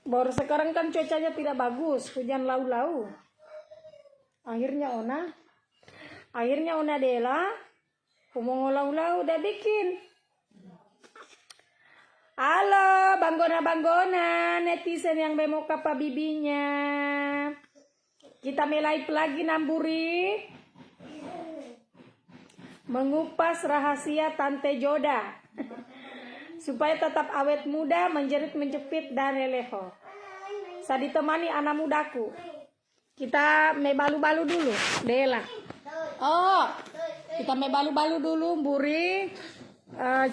Baru sekarang kan cuacanya tidak bagus, hujan lau-lau. Akhirnya Ona Dela, ngomong lau-lau udah bikin. Halo banggona-banggona, netizen yang bemo kapa bibinya. Kita mulai lagi namburi. Mengupas rahasia Tante Joda. Supaya tetap awet muda, menjerit menjepit dan leleho. Saya ditemani anak mudaku. Kita balu-balu dulu, Dela. Oh, kita balu-balu dulu, Buri.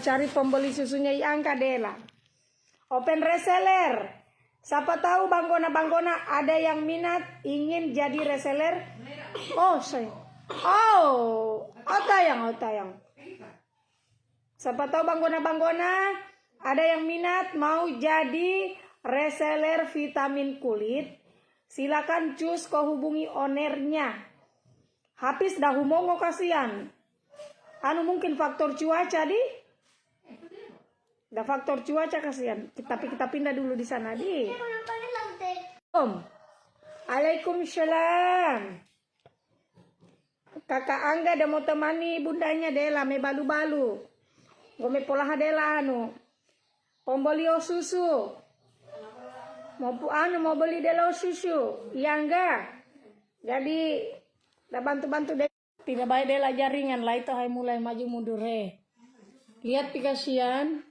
Cari pembeli susunya Iangka Dela. Open reseller. Siapa tahu banggona-banggona ada yang minat ingin jadi reseller? Oh, saya. Oh, tayang. Siapa tahu banggona-banggona ada yang minat mau jadi reseller vitamin kulit? Silakan cus kau hubungi ownernya. Habis dah humongo kasihan. Mungkin faktor cuaca di. Dah faktor cuaca kasihan. Tapi kita pindah dulu di sana di. Waalaikumsalam. Kakak Angga dah mau temani bundanya Dela me balu-balu. Gome pola Dela Pembolio susu. Mau beli Dela susu. Iya enggak? Jadi dah bantu-bantu deh. Tidak baik Dela jaringan lah itu hai mulai maju mundur Lihat pi kasihan.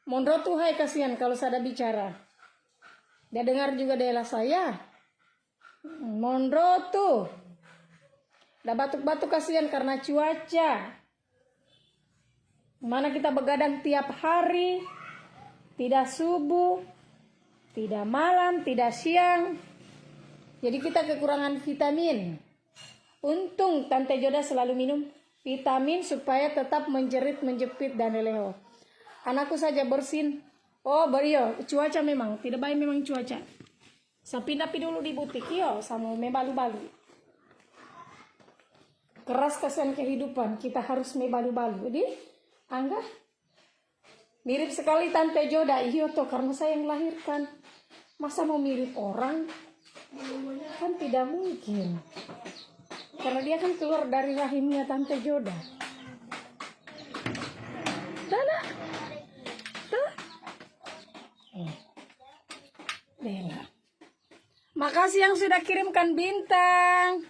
Mondro tuh hai kasihan kalau saya bicara. Dia dengar juga Dela saya. Mondro tuh. Dah batuk-batuk kasihan karena cuaca. Mana kita begadang tiap hari. Tidak subuh. Tidak malam, tidak siang. Jadi kita kekurangan vitamin. Untung Tante Joda selalu minum vitamin supaya tetap menjerit, menjepit dan leleho. Anakku saja bersin. Oh, berio, cuaca memang tidak baik memang cuaca. Saya pindah dulu di butik yo sama mebalu-balu. Keras kasihan kehidupan, kita harus mebalu-balu. Jadi, Angga mirip sekali Tante Joda. Iyo toh karena saya yang lahirkan. Masa mau mirip orang? Kan tidak mungkin. Karena dia kan keluar dari rahimnya Tante Joda. Dana. Tuh. Dela. Makasih yang sudah kirimkan bintang.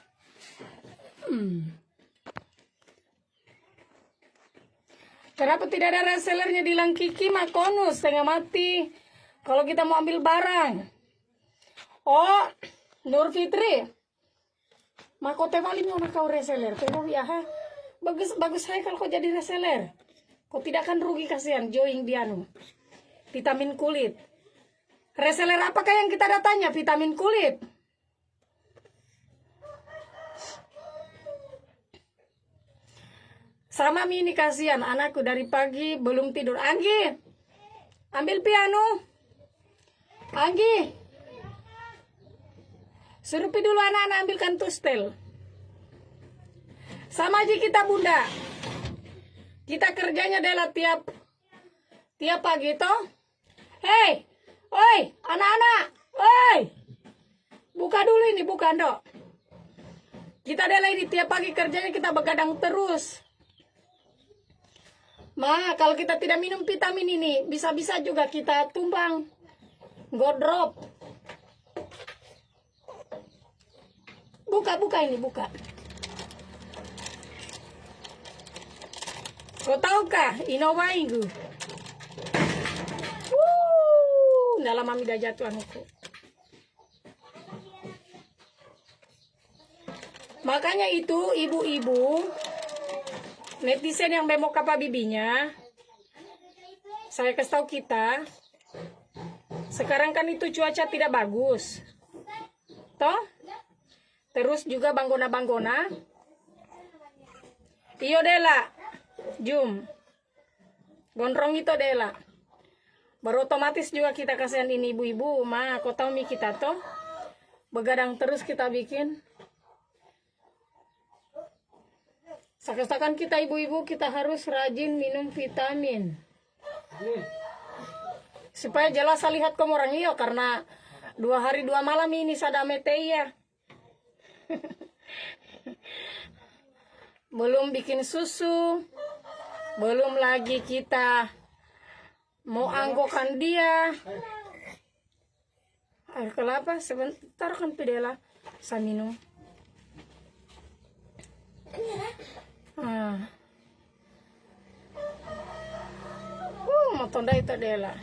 Kenapa tidak ada resellernya di Langkiki Makonus setengah mati kalau kita mau ambil barang? Oh, Nur Fitri. Makote paling mau kau reseller. Kau ya bagus saya kalau kau jadi reseller. Kau tidak akan rugi kasihan join dia vitamin kulit. Reseller apakah yang kita datanya? Vitamin kulit. Sama Mini kasihan anakku dari pagi belum tidur. Anggi, ambil piano. Anggi, suruh dulu anak-anak ambilkan tustel. Sama aja kita bunda. Kita kerjanya adalah tiap pagi toh. Hei, oi, anak-anak, oi, buka dulu ini, buka dok. Kita adalah ini tiap pagi kerjanya kita begadang terus. Kalau kita tidak minum vitamin ini, bisa-bisa juga kita tumbang. Godrop. Buka ini, buka. Kau tahukah? Inowaingu. Dalam mami dah jatuh anuku. Makanya itu ibu-ibu netizen yang bemo kapa bibinya, saya kasih tahu kita, sekarang kan itu cuaca tidak bagus, toh, terus juga banggona-banggona, iyo Dela, jum, gondrong itu Dela, baru otomatis juga kita kasihan ini ibu-ibu, kau tahu mi kita toh, begadang terus kita bikin. Seakan kita ibu-ibu kita harus rajin minum vitamin. supaya jelas lihat kamu orang iyo, karena 2 hari 2 malam ini sadame ya. Belum bikin susu, belum lagi kita mau anggokan dia. Air kelapa sebentar kan Pidela, saya minum. Mau tanda itu Dela.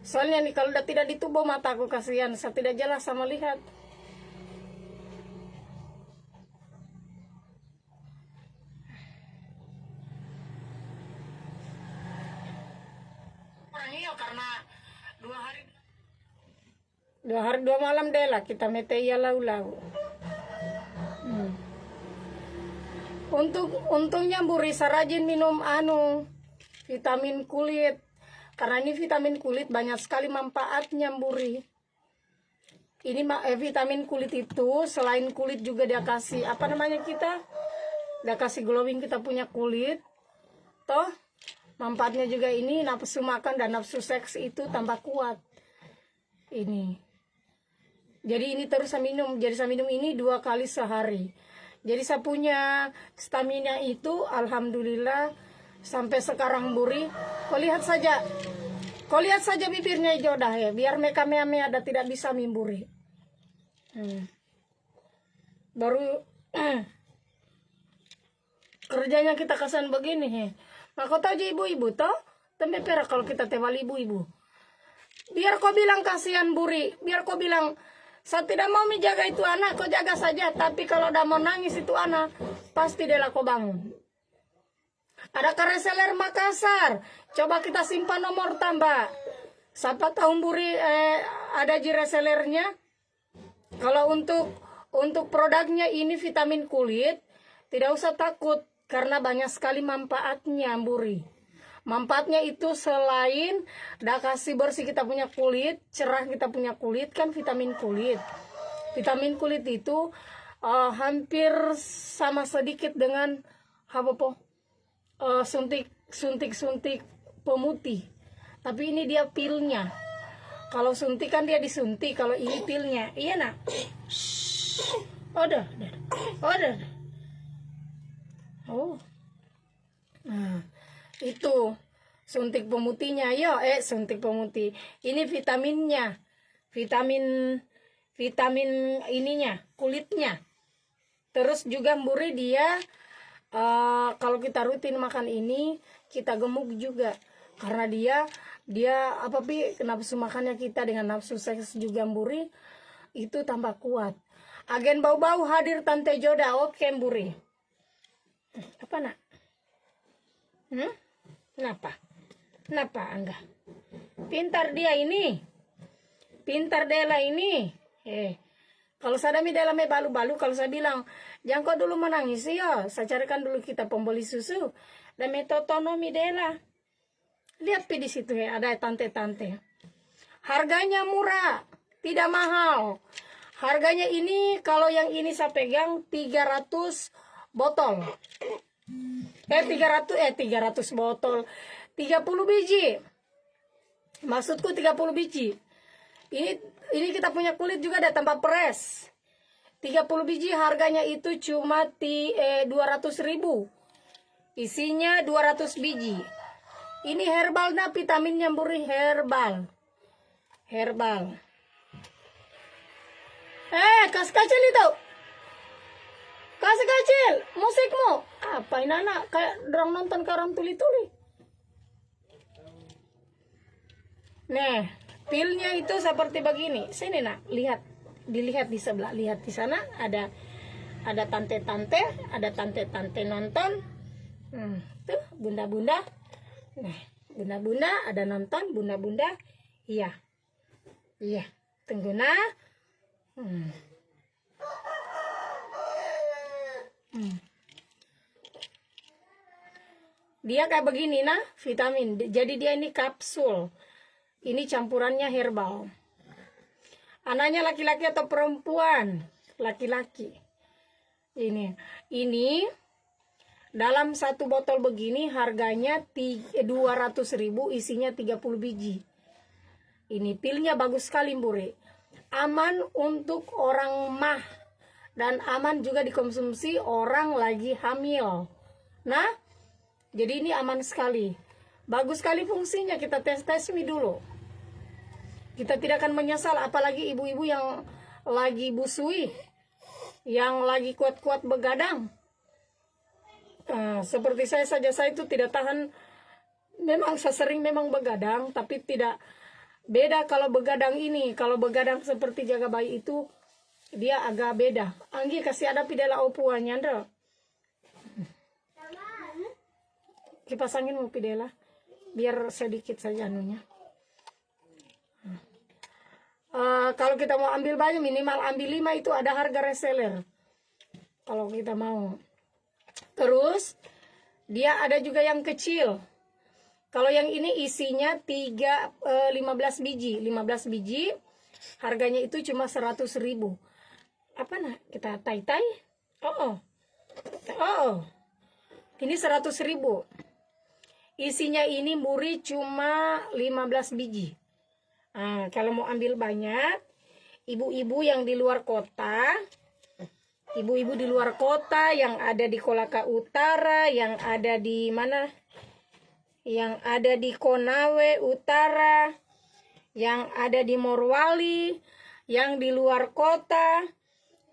Soalnya nih kalau udah tidak ditubuh mataku kasihan, saya tidak jelas sama lihat. Karena 2 hari 2 malam Dela kita meteia lau-lau. Untungnya Buri sarajin minum vitamin kulit. Karena ini vitamin kulit banyak sekali manfaatnya Buri. Ini vitamin kulit itu selain kulit juga dia kasih apa namanya kita? Dia kasih glowing kita punya kulit. Toh manfaatnya juga ini nafsu makan dan nafsu seks itu tambah kuat. Ini. Jadi ini terus saya minum. Jadi saya minum ini 2 kali sehari. Jadi saya punya stamina itu alhamdulillah sampai sekarang Buri. Kau lihat saja. Kau lihat saja bibirnya Jodah ya. Biar mekame-ame ada tidak bisa mimburi. Baru kerjanya kita kesan begini he. Nah, kau tahu aja ibu-ibu toh? Tempe perak kalau kita tewal ibu-ibu. Biar kau bilang kasihan Buri. Biar kau bilang saya tidak mau menjaga itu anak, kau jaga saja. Tapi kalau udah mau nangis itu anak, pasti dia kau bangun. Ada reseller Makassar. Coba kita simpan nomor tambah. Siapa tahu Buri ada di resellernya. Kalau untuk produknya ini vitamin kulit, tidak usah takut karena banyak sekali manfaatnya Buri. Manfaatnya itu selain dah kasih bersih kita punya kulit, cerah kita punya kulit kan vitamin kulit. Vitamin kulit itu hampir sama sedikit dengan suntik pemutih. Tapi ini dia pilnya. Kalau suntik kan dia disuntik, kalau ini pilnya. Iya nak. Oh. Nah, itu suntik pemutihnya ya, suntik pemutih. Ini vitaminnya. Vitamin ininya, kulitnya. Terus juga Buri dia kalau kita rutin makan ini, kita gemuk juga. Karena dia nafsu makannya kita dengan nafsu seks juga Buri itu tambah kuat. Agen bau-bau hadir Tante Joda. Oke Buri. Apa nak? Kenapa enggak? Pintar dia ini. Pintar Dela ini. Kalau sadami Dela me balu-balu, kalau saya bilang, jangan kau dulu menangis ya. Saya carikan dulu kita pembeli susu. Dan metotonomi Dela. Lihat di situ ya, ada tante-tante. Harganya murah, tidak mahal. Harganya ini kalau yang ini saya pegang 300 botol. 300 botol. 30 biji. Maksudku 30 biji. Ini kita punya kulit juga ada tambah pres. 30 biji harganya itu cuma 200.000. Isinya 200 biji. Ini herbal nah vitaminnya Buri herbal. Kasih kecil itu. Kasih kecil musikmu. Apa ini anak kayak dorong nonton ke orang tuli-tuli. Nah, pilnya itu seperti begini. Sini nak, dilihat di sebelah. Lihat di sana ada tante-tante, nonton. Tuh bunda-bunda. Nah, bunda-bunda ada nonton, bunda-bunda. Iya. Tunggu nah. Dia kayak begini nah, vitamin. Jadi dia ini kapsul. Ini campurannya herbal. Anaknya laki-laki atau perempuan? Laki-laki. Ini dalam satu botol begini harganya 200.000, isinya 30 biji. Ini pilnya bagus sekali Mburi. Aman untuk orang mah dan aman juga dikonsumsi orang lagi hamil. Nah, jadi ini aman sekali. Bagus sekali fungsinya, kita tes dulu. Kita tidak akan menyesal, apalagi ibu-ibu yang lagi busui, yang lagi kuat-kuat begadang. Seperti saya saja, saya itu tidak tahan. Memang saya sering memang begadang, tapi tidak beda kalau begadang ini. Kalau begadang seperti jaga bayi itu, dia agak beda. Anggi kasih ada pidela opuannya, Andra. Kipasangin mau pidela, biar sedikit saja anunya. Kalau kita mau ambil banyak, minimal ambil 5 itu ada harga reseller. Kalau kita mau. Terus, dia ada juga yang kecil. Kalau yang ini isinya 15 biji. 15 biji, harganya itu cuma 100.000. Apa nah? Kita tai-tai? Oh. Ini 100.000. Isinya ini Mburi cuma 15 biji. Kalau mau ambil banyak, ibu-ibu yang di luar kota, ibu-ibu di luar kota yang ada di Kolaka Utara, yang ada di mana? Yang ada di Konawe Utara, yang ada di Morowali, yang di luar kota,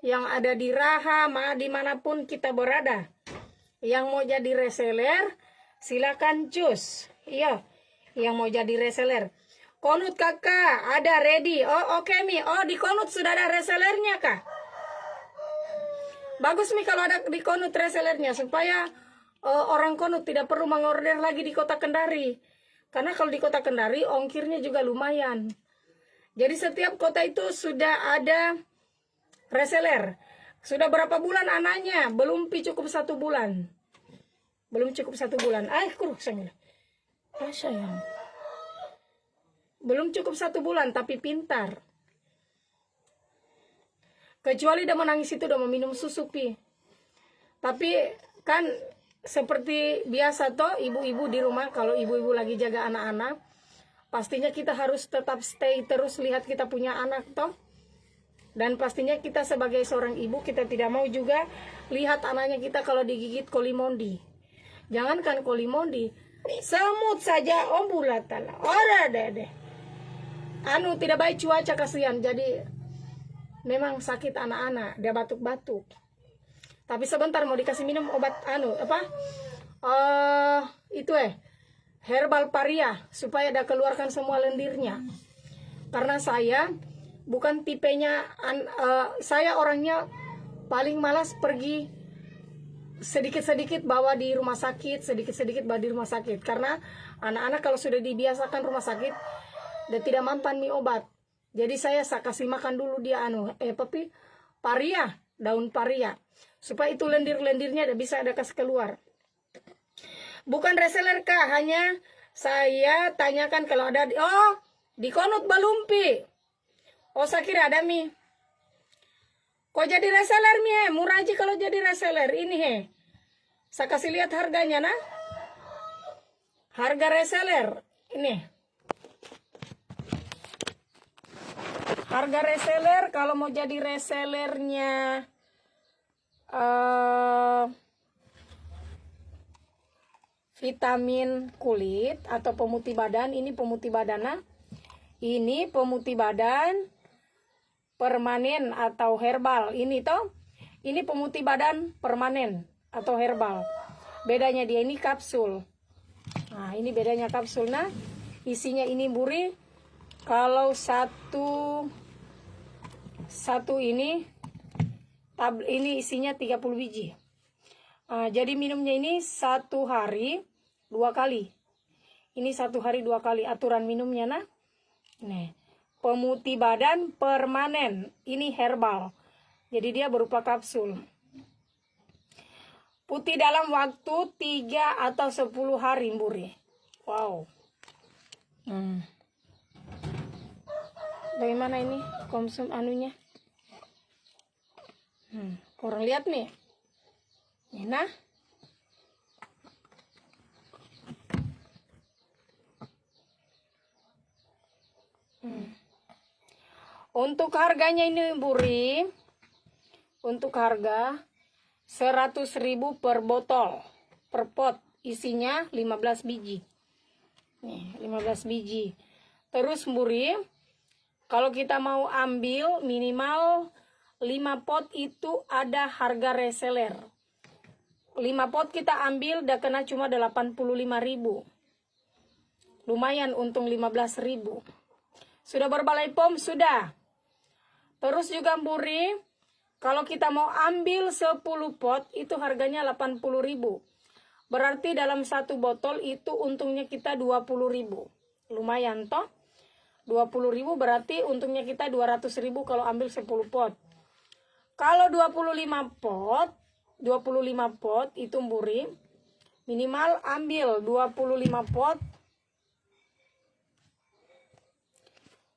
yang ada di Raha, dimanapun kita berada. Yang mau jadi reseller, silakan cus. Iya, yang mau jadi reseller. Konut kakak, ada ready. Oh oke Mi, oh di Konut sudah ada resellernya kak. Bagus Mi kalau ada di Konut resellernya, supaya orang Konut tidak perlu mengorder lagi di kota Kendari. Karena kalau di kota Kendari ongkirnya juga lumayan. Jadi setiap kota itu sudah ada reseller. Sudah berapa bulan anaknya? Belum cukup 1 bulan. Belum cukup 1 bulan. Sayang. Sayang. Belum cukup 1 bulan, tapi pintar. Kecuali dia menangis itu udah meminum susu pi. Tapi kan seperti biasa toh, ibu-ibu di rumah, kalau ibu-ibu lagi jaga anak-anak, pastinya kita harus tetap stay terus lihat kita punya anak toh. Dan pastinya kita sebagai seorang ibu, kita tidak mau juga lihat anaknya kita kalau digigit kolimondi. Jangankan kolimondi, semut saja ombulatala. Ora deh. Tidak baik cuaca, kasihan. Jadi memang sakit anak-anak, dia batuk-batuk. Tapi sebentar mau dikasih minum obat herbal paria supaya dia keluarkan semua lendirnya. Karena saya bukan tipenya saya orangnya paling malas pergi sedikit-sedikit bawa di rumah sakit, sedikit-sedikit bawa di rumah sakit. Karena anak-anak kalau sudah dibiasakan rumah sakit, dia tidak mampan minum obat. Jadi saya kasih makan dulu dia paria, daun paria, supaya itu lendir-lendirnya bisa ada kasih keluar. Bukan reseller kak, hanya saya tanyakan kalau ada di Konut Balumpi. Saya kira ada Mi. Kok jadi reseller Mi? Murah aja kalau jadi reseller ini Saya kasih lihat harganya nah. Harga reseller ini. Harga reseller kalau mau jadi resellernya vitamin kulit atau pemutih badan, ini pemutih badan ini pemutih badan permanen atau herbal. Ini pemutih badan permanen atau herbal. Bedanya dia ini kapsul. Nah, ini bedanya kapsul. Nah, isinya ini Mburi. Kalau satu ini isinya 30 biji. Jadi minumnya ini 1 hari 2 kali. Ini 1 hari 2 kali aturan minumnya nah. Nih, pemutih badan permanen. Ini herbal. Jadi dia berupa kapsul. Putih dalam waktu 3 atau 10 hari Mburi. Wow. Bagaimana ini konsum anunya? Orang lihat nih. Ini nah. Untuk harganya ini Buri, untuk harga 100.000 per botol, per pot, isinya 15 biji. Nih, 15 biji. Terus Buri, kalau kita mau ambil minimal 5 pot itu ada harga reseller. 5 pot kita ambil udah kena cuma 85.000. Lumayan untung 15.000. Sudah berbalai pom? Sudah. Terus juga Buri, kalau kita mau ambil 10 pot itu harganya 80.000. Berarti dalam satu botol itu untungnya kita 20.000. Lumayan toh? 20.000 berarti untungnya kita 200.000 kalau ambil 10 pot. Kalau 25 pot itu Buri, minimal ambil 25 pot.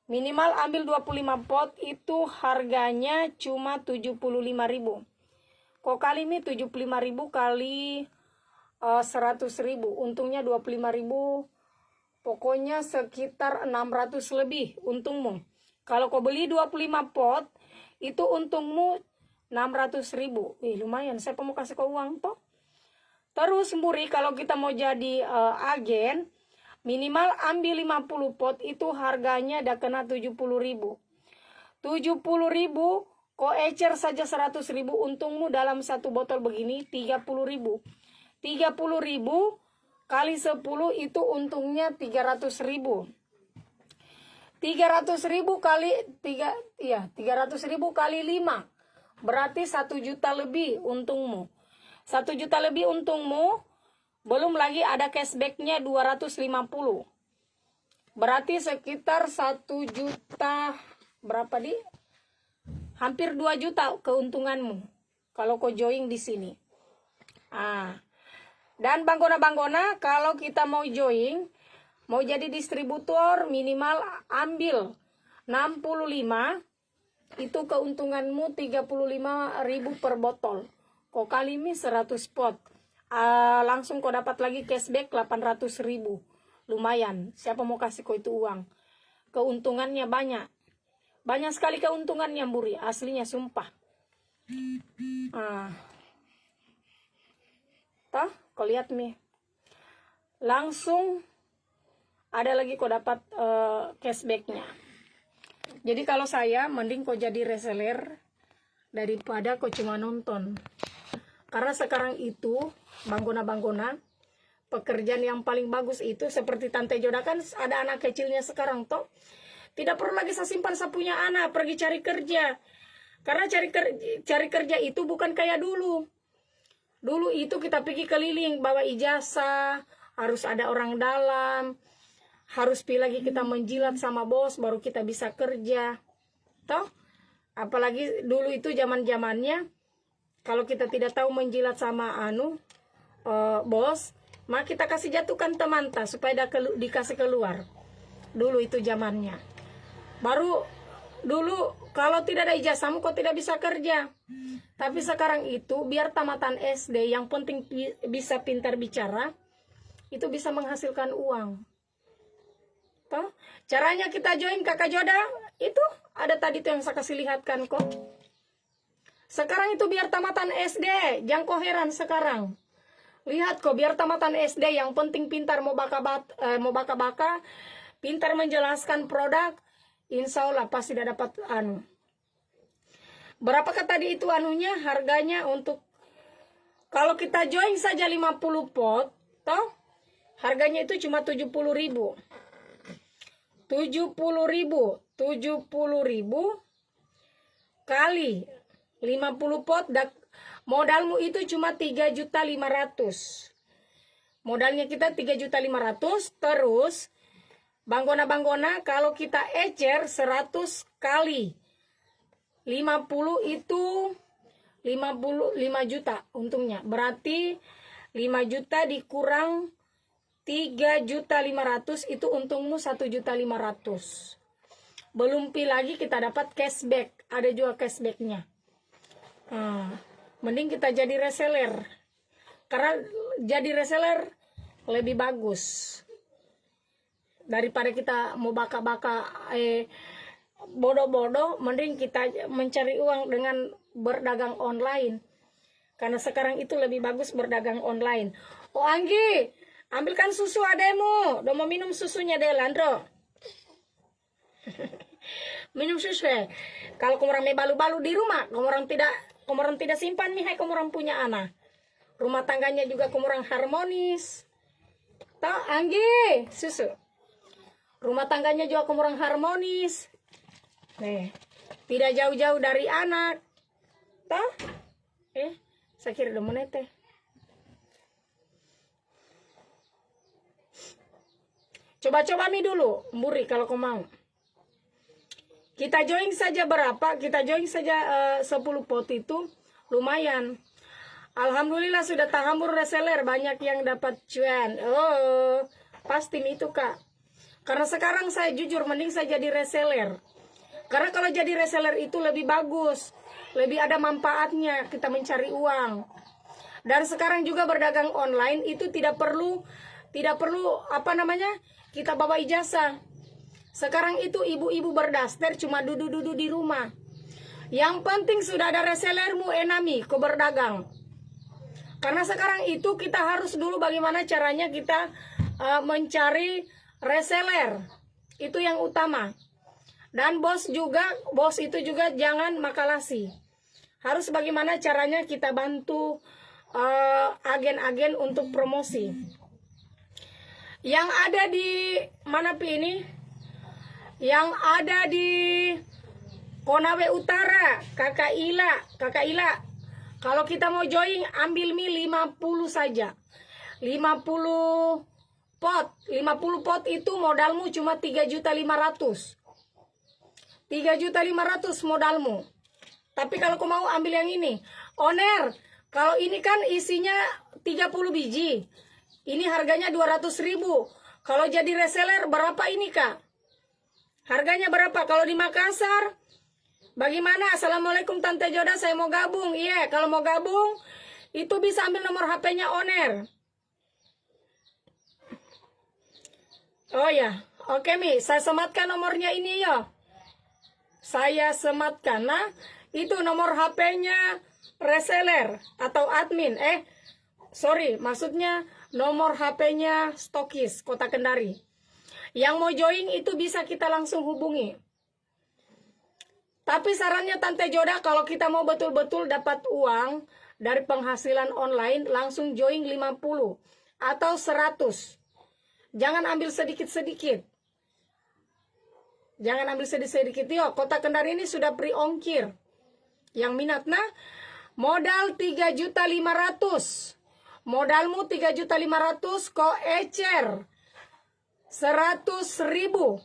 Minimal ambil 25 pot itu harganya cuma 75.000. Kok kali ini 75.000 kali 100.000, untungnya 25.000. Pokoknya sekitar 600 lebih untungmu. Kalau kau beli 25 pot, itu untungmu 600.000. Lumayan, saya mau kasih kau uang toh. Terus Buri, kalau kita mau jadi agen, minimal ambil 50 pot itu harganya udah kena 70.000. 70.000 kau ecer saja 100.000, untungmu dalam satu botol begini 30.000. 30.000 kali 10 itu untungnya 300.000. 300.000 kali 300.000 kali 5 berarti 1 juta lebih untungmu. 1 juta lebih untungmu. Belum lagi ada cashbacknya 250. Berarti sekitar 1 juta, berapa di? Hampir 2 juta keuntunganmu kalau kau join di sini. Dan banggona-banggona, kalau kita mau join, mau jadi distributor, minimal ambil 65, itu keuntunganmu 35.000 per botol. Kau kali ini 100 pot. Langsung kau dapat lagi cashback 800.000. Lumayan. Siapa mau kasih kau itu uang? Keuntungannya banyak. Banyak sekali keuntungannya Buri. Aslinya sumpah. Toh, kau lihat nih. Langsung ada lagi kau dapat cashbacknya. Jadi kalau saya mending kau jadi reseller daripada kau cuma nonton. Karena sekarang itu banggona-banggona, pekerjaan yang paling bagus itu seperti Tante Joda kan ada anak kecilnya sekarang toh. Tidak perlu lagi saya simpan saya punya anak pergi cari kerja. Karena cari kerja itu bukan kayak dulu. Dulu itu kita pergi keliling bawa ijazah, harus ada orang dalam, harus lagi kita menjilat sama bos baru kita bisa kerja. Toh? Apalagi dulu itu zaman-zamannya kalau kita tidak tahu menjilat sama bos, maka kita kasih jatuhkan teman supaya dikasih keluar. Dulu itu zamannya. Baru dulu kalau tidak ada ijazahmu kok tidak bisa kerja. Tapi sekarang itu biar tamatan SD yang penting bisa pintar bicara, itu bisa menghasilkan uang. Toh? Caranya kita join Kakak Joda itu ada tadi tuh yang saya kasih lihatkan kok. Sekarang itu biar tamatan SD, jangan kau heran sekarang. Lihat kok, biar tamatan SD yang penting pintar mau baka-baka, pintar menjelaskan produk, insya Allah pasti tidak dapat Berapakah tadi itu harganya untuk kalau kita join saja 50 pot, toh harganya itu cuma 70.000. 70.000 kali 50 pot, modalmu itu cuma 3.500.000. Modalnya kita 3.500.000. Terus banggona-banggona kalau kita ecer 100 kali 50 itu 55 juta untungnya. Berarti 5 juta dikurang 3.500.000 itu untungmu 1.500.000. Belum lagi kita dapat cashback. Ada juga cashbacknya. Mending kita jadi reseller. Karena jadi reseller lebih bagus. Daripada kita mau baka-baka bodoh-bodoh, mending kita mencari uang dengan berdagang online. Karena sekarang itu lebih bagus berdagang online. Oh Anggi, ambilkan susu ademu. Udah mau minum susunya deh, Landro. Minum susu ya. Kalau kamu orang balu-balu di rumah, kamu orang tidak simpan nih, kamu orang punya anak. Rumah tangganya juga kamu orang harmonis. Tahu Anggi, susu. Rumah tangganya juga kamu orang harmonis. Nih, tidak jauh-jauh dari anak. Tahu? Saya kira udah menete. Coba-coba mi dulu, Mburi kalau kau mau. Kita join saja berapa? Kita join saja 10 pot itu lumayan. Alhamdulillah sudah tahambur reseller, banyak yang dapat cuan. Oh, pasti itu Kak. Karena sekarang saya jujur mending saya jadi reseller. Karena kalau jadi reseller itu lebih bagus, lebih ada manfaatnya, kita mencari uang. Dan sekarang juga berdagang online itu tidak perlu apa namanya? Kita bawa ijazah. Sekarang itu ibu-ibu berdaster cuma duduk-duduk di rumah. Yang penting sudah ada resellermu enami kau berdagang. Karena sekarang itu kita harus dulu bagaimana caranya kita mencari reseller. Itu yang utama. Dan bos itu juga jangan makalasi. Harus bagaimana caranya kita bantu agen-agen untuk promosi. Yang ada di mana pi ini? Yang ada di Konawe Utara, Kakak Ila. Kalau kita mau join, ambil mie 50 saja. 50 pot. 50 pot itu modalmu cuma 3.500.000. 3.500.000 modalmu. Tapi kalau kau mau ambil yang ini, Oner, kalau ini kan isinya 30 biji. Ini harganya 200.000. Kalau jadi reseller berapa ini Kak? Harganya berapa? Kalau di Makassar, bagaimana? Assalamualaikum Tante Joda, saya mau gabung. Iya, kalau mau gabung, itu bisa ambil nomor HP-nya Oner. Oh ya, oke Mi, saya sematkan nomornya ini ya. Saya sematkan, nah, itu nomor HP-nya reseller atau admin. Sorry, maksudnya nomor HP-nya stokis Kota Kendari. Yang mau join itu bisa kita langsung hubungi. Tapi sarannya Tante Joda, kalau kita mau betul-betul dapat uang dari penghasilan online, langsung join 50 atau 100. Jangan ambil sedikit-sedikit. Jangan ambil sedikit-sedikit. Yo, Kota Kendari ini sudah free ongkir. Yang minat nah, modal 3.500.000. Modalmu 3.500.000, kok ecer 100.000.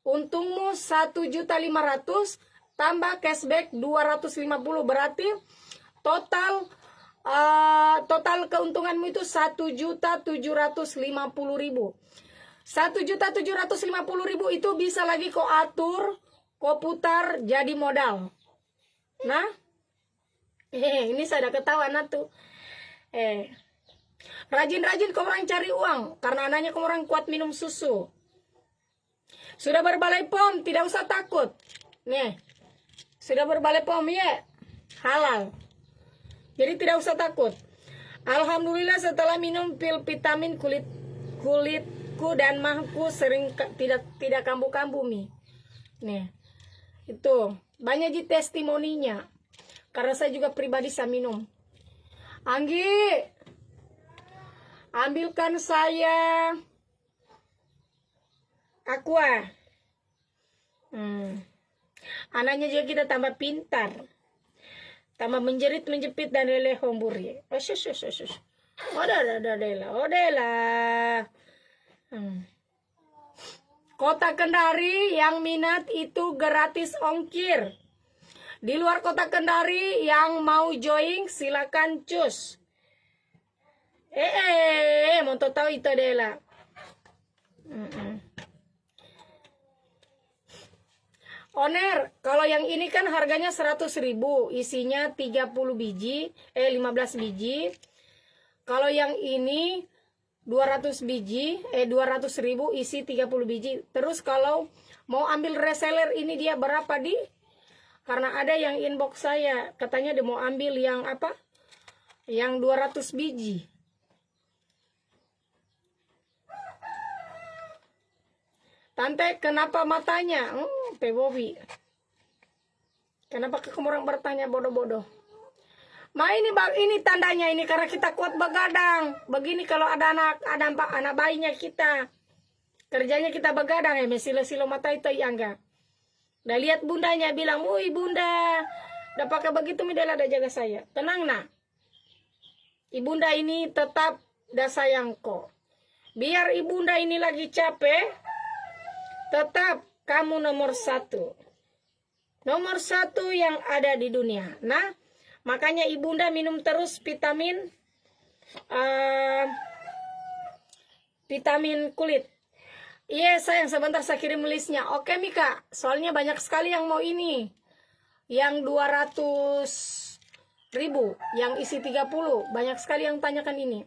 Untungmu 1.500.000 tambah cashback 250, berarti total keuntunganmu itu 1.750.000. 1.750.000 itu bisa lagi kau atur, kau putar jadi modal. Nah, ini saya udah ketawa nah tuh. Rajin-rajin kau orang cari uang, karena anaknya kau orang kuat minum susu. Sudah berbalai POM, tidak usah takut. Nih, sudah berbalai POM ya, halal. Jadi tidak usah takut. Alhamdulillah setelah minum pil vitamin kulitku dan mahku sering tidak kambuh-kambuh Mi. Nih, itu banyak di testimoninya. Karena saya juga pribadi saya minum. Anggi, ambilkan saya aqua. Anaknya juga kita tambah pintar, tambah menjepit dan leleh homburi. Odela. Kota Kendari yang minat itu gratis ongkir. Di luar Kota Kendari yang mau join silakan cus. Mau tahu itu Dela. Oner, kalau yang ini kan harganya 100.000, isinya 30 biji, 15 biji. Kalau yang ini 200 biji, 200.000 isi 30 biji. Terus kalau mau ambil reseller ini dia berapa di? Karena ada yang inbox saya, katanya dia mau ambil yang apa? Yang 200 biji. Tante, kenapa matanya? Pebobi. Kenapa kamu orang bertanya bodoh-bodoh? Ma ini tandanya ini karena kita kuat begadang. Begini kalau ada anak bayinya kita. Kerjanya kita begadang ya, silo-silo mata itu ya enggak. Udah lihat bundanya bilang, "Woi bunda, udah pakai begitu midela ada jaga saya." Tenang nak. Ibunda ini tetap dah sayang kok. Biar ibunda ini lagi capek, tetap kamu nomor 1. Nomor 1 yang ada di dunia. Nah, makanya ibunda minum terus vitamin kulit. Iya sayang, sebentar saya kirim listnya. Oke Mika, soalnya banyak sekali yang mau ini. Yang 200.000, yang isi 30. Banyak sekali yang tanyakan ini.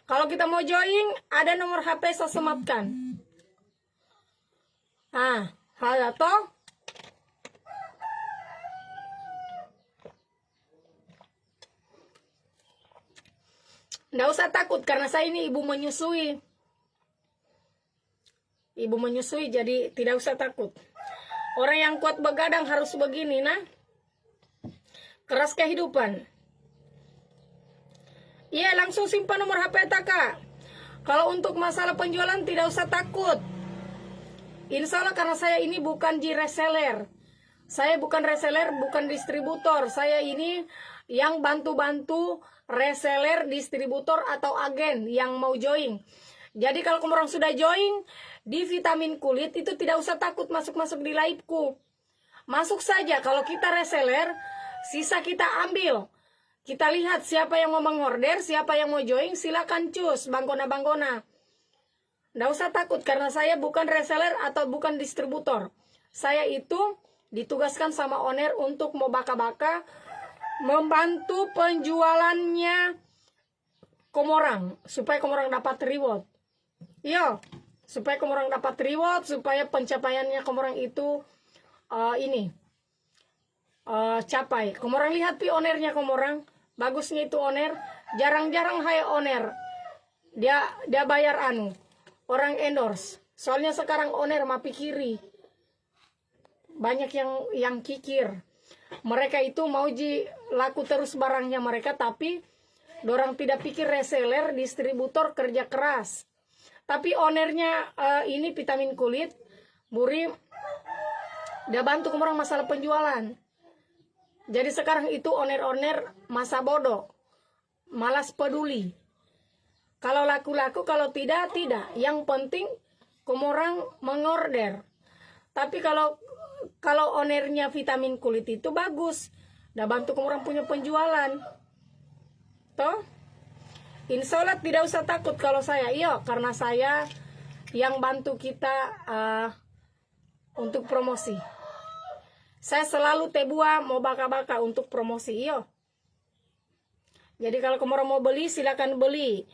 Kalau kita mau join, ada nomor HP saya sematkan. Halo toh. Nggak usah takut karena saya ini ibu menyusui. Ibu menyusui jadi tidak usah takut. Orang yang kuat begadang harus begini nah. Keras kehidupan. Iya langsung simpan nomor HP Taka. Kalau untuk masalah penjualan tidak usah takut. Insya Allah karena saya ini bukan reseller. Saya bukan reseller, bukan distributor. Saya ini yang bantu-bantu reseller, distributor atau agen yang mau join. Jadi kalau kamu orang sudah join di vitamin kulit itu tidak usah takut masuk-masuk di liveku. Masuk saja, kalau kita reseller, sisa kita ambil. Kita lihat siapa yang mau mengorder, siapa yang mau join, silakan cus, banggona-banggona. Nggak usah takut karena saya bukan reseller atau bukan distributor. Saya itu ditugaskan sama owner untuk mau baka-baka membantu penjualannya komorang supaya komorang dapat reward. Yo, supaya komorang dapat reward, supaya pencapaiannya komorang itu capai. Komorang lihat pi ownernya komorang, bagusnya itu owner, jarang-jarang hai owner. Dia bayar orang endorse. Soalnya sekarang owner mah pikiri. Banyak yang kikir. Mereka itu mau laku terus barangnya mereka, tapi dorang tidak pikir reseller, distributor kerja keras. Tapi ownernya ini vitamin kulit, Buri, dia bantu orang masalah penjualan. Jadi sekarang itu owner-owner masa bodoh, malas peduli. Kalau laku-laku, kalau tidak. Yang penting komorang mengorder. Tapi kalau ownernya vitamin kulit itu bagus, udah bantu komorang punya penjualan. Toh? Insya Allah tidak usah takut kalau saya. Iya, karena saya yang bantu kita untuk promosi. Saya selalu tebua mau baka-baka untuk promosi. Iya. Jadi kalau komorang mau beli, silakan beli.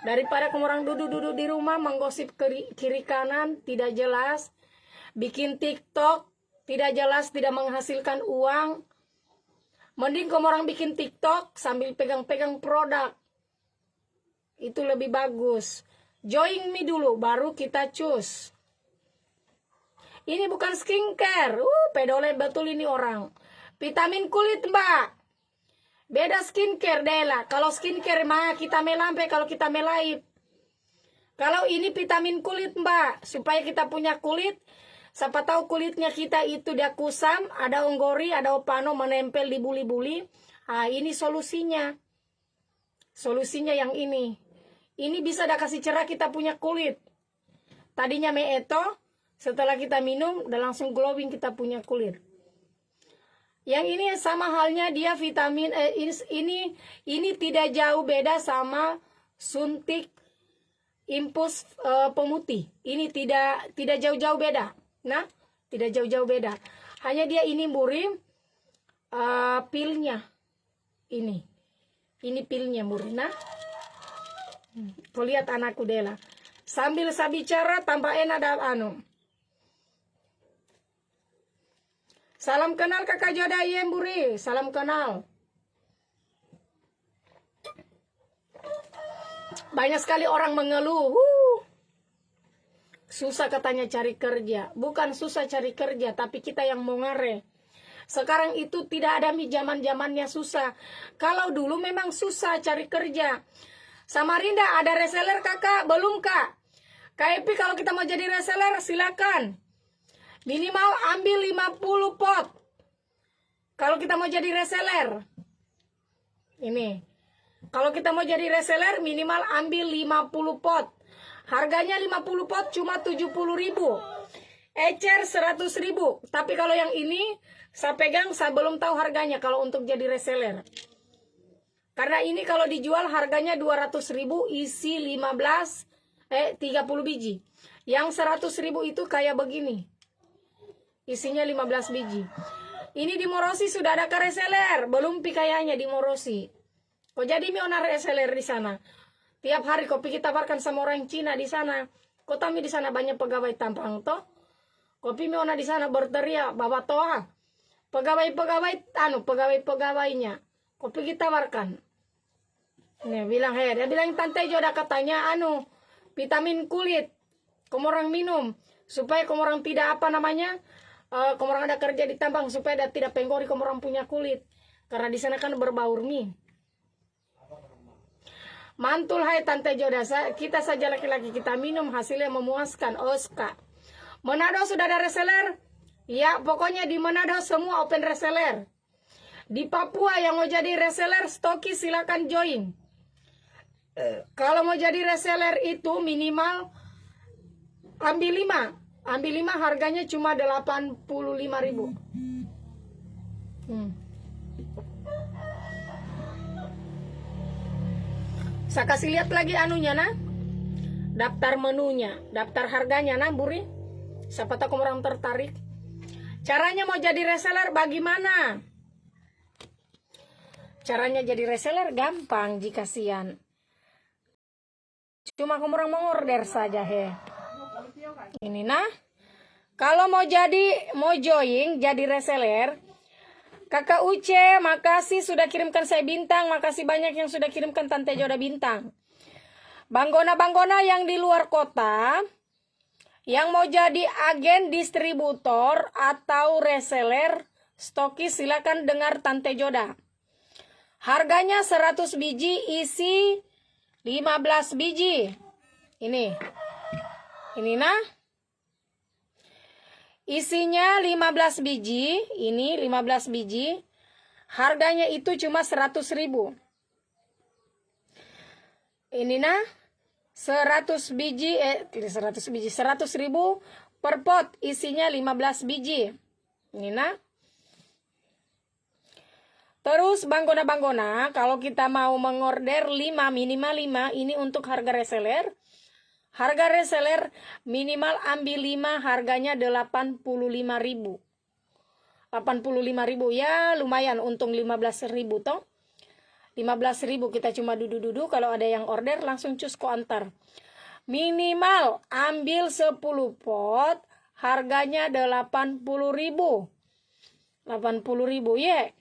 Daripada komorang duduk-duduk di rumah menggosip kiri kanan tidak jelas, bikin TikTok tidak jelas, tidak menghasilkan uang. Mending komorang bikin TikTok sambil pegang-pegang produk. Itu lebih bagus. Join me dulu baru kita cus. Ini bukan skincare. Pedole betul ini orang. Vitamin kulit, Mbak. Beda skincare, Dela. Kalau skincare mah kita melampe, kalau kita melaip. Kalau ini vitamin kulit, Mbak, supaya kita punya kulit. Siapa tahu kulitnya kita itu dia kusam, ada onggori, ada opano menempel di buli-buli. Ini solusinya. Solusinya yang ini. Ini bisa dah kasih cerah kita punya kulit. Tadinya meeto, setelah kita minum, udah langsung glowing kita punya kulit. Yang ini sama halnya dia vitamin ini tidak jauh beda sama suntik impus pemutih. Ini tidak jauh-jauh beda. Nah, tidak jauh-jauh beda. Hanya dia ini Buri pilnya. Ini pilnya Buri. Nah, Kau lihat anakku Dela. Sambil saya bicara tambah enak dan Salam kenal kakak Joda Yemburi. Salam kenal. Banyak sekali orang mengeluh. Susah katanya cari kerja. Bukan susah cari kerja, tapi kita yang mau ngare. Sekarang itu tidak ada zaman-zamannya susah. Kalau dulu memang susah cari kerja. Samarinda ada reseller kakak? Belum kak? KIP kalau kita mau jadi reseller silakan. Minimal ambil 50 pot. Kalau kita mau jadi reseller. Ini. Kalau kita mau jadi reseller minimal ambil 50 pot. Harganya 50 pot cuma 70.000. Ecer 100.000. Tapi kalau yang ini saya pegang, saya belum tahu harganya kalau untuk jadi reseller. Karena ini kalau dijual harganya 200.000 isi 30 biji. Yang 100.000 itu kayak begini. Isinya 15 biji. Ini di Morosi sudah ada ke reseller. Belum kayaknya di Morosi. Kok jadi miona reseller di sana? Tiap hari kopi kita tawarkan sama orang Cina di sana. Kok kami di sana banyak pegawai tampang toh? Kopi miona di sana berteriak, Bapak Toa. Pegawai-pegawainya. Kopi kita tawarkan. Nih bilang, dia bilang Tante Joda katanya vitamin kulit. Kamu orang minum supaya kamu orang tidak kamu orang ada kerja di tambang supaya tidak penggori kamu orang punya kulit. Karena di sana kan berbaur mie. Mantul hai Tante Joda, kita saja laki-laki kita minum hasilnya memuaskan. Oska. Manado sudah ada reseller? Ya, pokoknya di Manado semua open reseller. Di Papua yang mau jadi reseller stoki silakan join. Kalau mau jadi reseller itu minimal ambil 5. Ambil 5 harganya cuma 85.000. Saya kasih lihat lagi anunya nah. Daftar menunya, daftar harganya nah Buri. Siapa tahu orang tertarik. Caranya mau jadi reseller bagaimana? Caranya jadi reseller gampang jika sian. Cuma kamu orang mau order saja Ini nah. Kalau mau join jadi reseller, Kakak Uce, makasih sudah kirimkan saya bintang. Makasih banyak yang sudah kirimkan Tante Joda bintang. Banggona-banggona yang di luar kota, yang mau jadi agen distributor atau reseller, stokis silakan dengar Tante Joda. Harganya 100 biji isi 15 biji. Ini nah. Isinya 15 biji. Ini 15 biji. Harganya itu cuma 100.000. Ini nah. 100 biji 100.000 per pot. Isinya 15 biji. Ini nah. Terus banggona-banggona, kalau kita mau mengorder 5, minimal 5, ini untuk harga reseller. Harga reseller minimal ambil 5, harganya 85.000. 85.000 ya lumayan, untung 15.000 toh. 15.000 kita cuma duduk-duduk, kalau ada yang order langsung cus ko antar. Minimal ambil 10 pot, harganya 80.000. 80.000 ya.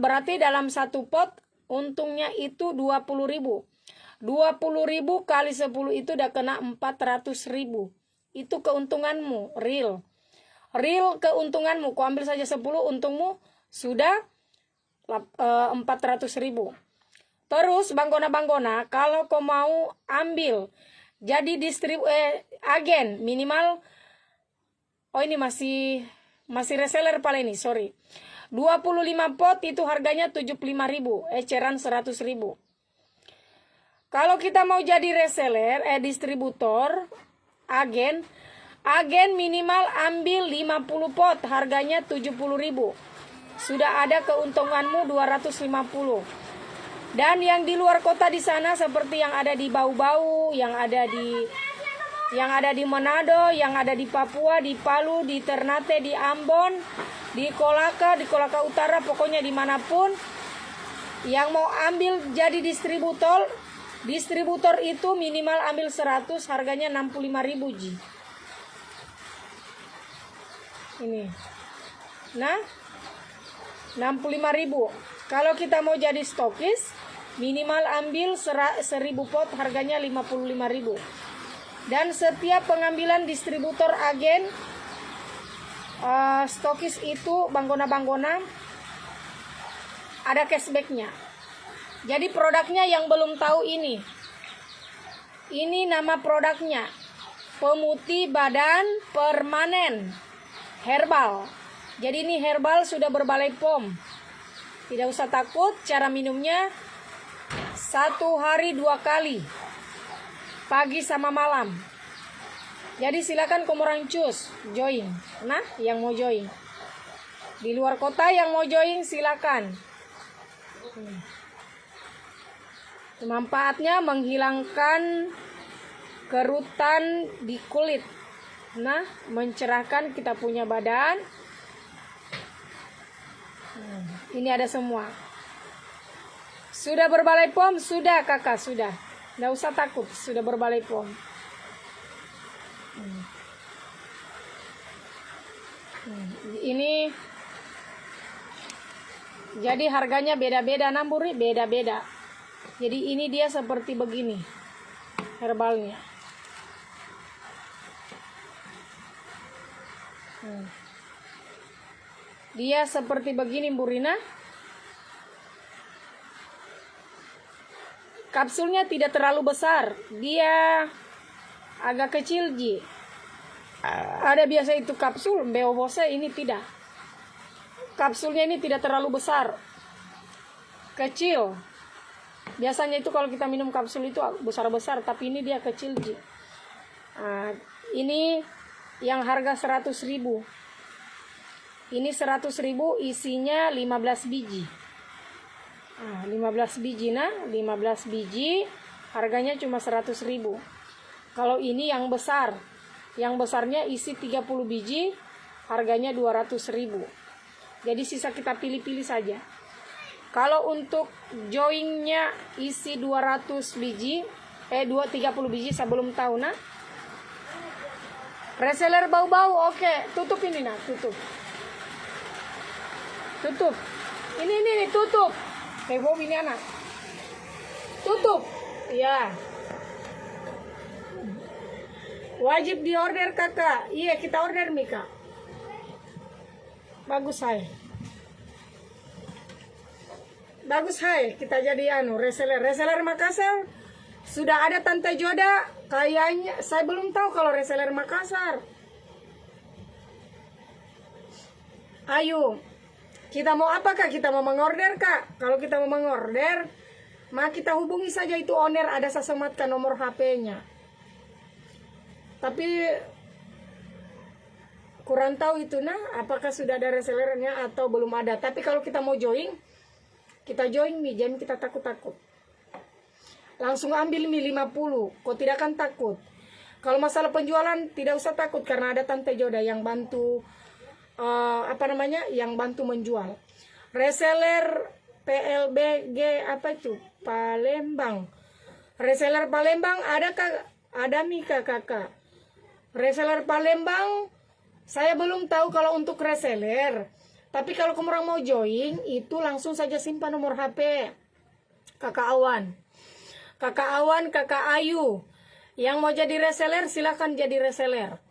Berarti dalam satu pot untungnya itu 20.000. 20.000 kali 10 itu udah kena 400.000. Itu keuntunganmu, real keuntunganmu. Kau ambil saja 10, untungmu sudah 400.000. Terus banggona-banggona, kalau kau mau ambil jadi agen minimal, ini masih reseller paling ini, sorry. 25 pot itu harganya 75.000, eceran 100.000. Kalau kita mau jadi reseller, distributor, agen minimal ambil 50 pot, harganya 70.000. Sudah ada keuntunganmu 250. Dan yang di luar kota di sana seperti yang ada di Bau-Bau, yang ada di Manado, yang ada di Papua, di Palu, di Ternate, di Ambon, di Kolaka Utara, pokoknya dimanapun yang mau ambil jadi distributor Distributor itu minimal ambil 100, harganya 65.000 Ji. Ini. Nah, 65.000. Kalau kita mau jadi stokis, minimal ambil 1.000 pot, harganya 55.000. Dan setiap pengambilan distributor agen stokis itu banggona-banggona ada cashbacknya. Jadi produknya yang belum tahu ini nama produknya, pemutih badan permanen herbal. Jadi ini herbal sudah berbalai POM. Tidak usah takut, cara minumnya 1 hari 2 kali, pagi sama malam. Jadi silakan Komorang Cus join. Nah, yang mau join di luar kota, yang mau join silakan. Manfaatnya menghilangkan kerutan di kulit. Nah, mencerahkan kita punya badan. Ini ada semua. Sudah berbalai POM? Sudah kakak, sudah. Nggak usah takut, sudah berbalai POM. Ini jadi harganya beda-beda, Namburi beda-beda. Jadi ini dia seperti begini herbalnya. Dia seperti begini Burina. Kapsulnya tidak terlalu besar, dia agak kecil Ji. Ada biasa itu kapsul beobose, ini tidak. Kapsulnya ini tidak terlalu besar, kecil. Biasanya itu kalau kita minum kapsul itu besar-besar, tapi ini dia kecil Ji. Ini yang harga 100.000. Ini 100.000, isinya 15 biji. 15 biji, nah 15 biji harganya cuma 100.000. Kalau ini yang besar, yang besarnya isi 30 biji, harganya 200.000. Jadi sisa kita pilih-pilih saja. Kalau untuk joinnya isi 200 biji, 30 biji saya belum tahu nah. Reseller bau-bau, oke, tutup ini nah, tutup. Tutup. Ini tutup. Bau ini anak. Tutup. Ya. Wajib diorder kakak. Iya, kita order Mika. Bagus hai. Bagus hai, kita jadi reseller. Reseller Makassar. Sudah ada Tante Joda. Kayaknya saya belum tahu kalau reseller Makassar. Ayo. Kita mau apakah? Kita mau mengorder kak? Kalau kita mau mengorder, maka kita hubungi saja itu owner, ada saya sematkan nomor HP-nya. Tapi kurang tahu itu nah, apakah sudah ada resellernya atau belum ada. Tapi kalau kita mau join, kita join Mi, jangan kita takut-takut. Langsung ambil Mi 50, kau tidak akan takut. Kalau masalah penjualan tidak usah takut karena ada Tante Joda yang bantu yang bantu menjual. Reseller PLBG apa itu? Palembang. Reseller Palembang ada Mika kakak. Reseller Palembang saya belum tahu kalau untuk reseller. Tapi kalau kamu orang mau join itu langsung saja simpan nomor HP Kakak Awan. Kakak Awan, Kakak Ayu. Yang mau jadi reseller silakan jadi reseller.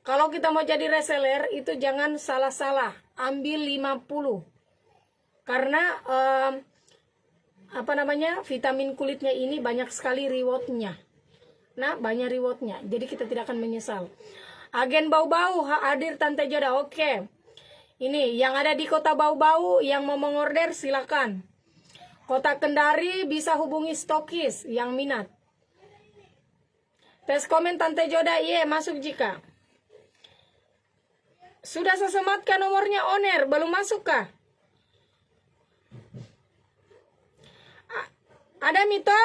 Kalau kita mau jadi reseller itu jangan salah-salah, ambil 50. Karena vitamin kulitnya ini banyak sekali rewardnya. Nah, banyak rewardnya. Jadi kita tidak akan menyesal. Agen bau-bau hadir Tante Joda. Oke. Ini yang ada di kota bau-bau yang mau mengorder silakan. Kota Kendari bisa hubungi stokis yang minat. Tes komen Tante Joda, iya masuk jika. Sudah saya sematkan nomornya owner, belum masuk kah? Ada Mito?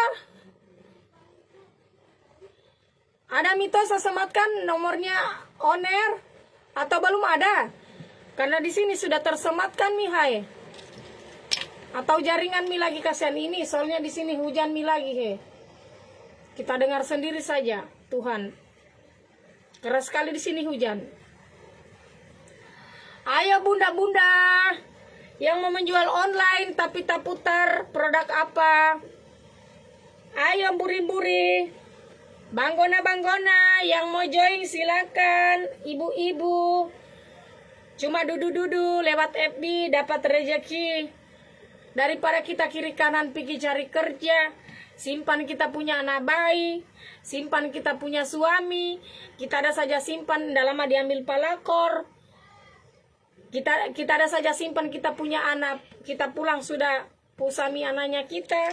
Ada Mito saya sematkan nomornya owner atau belum ada? Karena di sini sudah tersematkan Mihai. Atau jaringan Mi lagi kasihan ini, soalnya di sini hujan Mi lagi he. Kita dengar sendiri saja, Tuhan. Keras sekali di sini hujan. Ayo bunda-bunda yang mau menjual online tapi tak putar produk apa? Ayo buri-buri. Banggona-banggona yang mau join silakan. Ibu-ibu. Cuma dudu-dudu lewat FB dapat rezeki. Daripada kita kiri kanan pergi cari kerja, simpan kita punya anak bayi, simpan kita punya suami, kita ada saja simpan dalam diambil palakor. Kita ada saja simpan kita punya anak, kita pulang sudah pusami anaknya kita.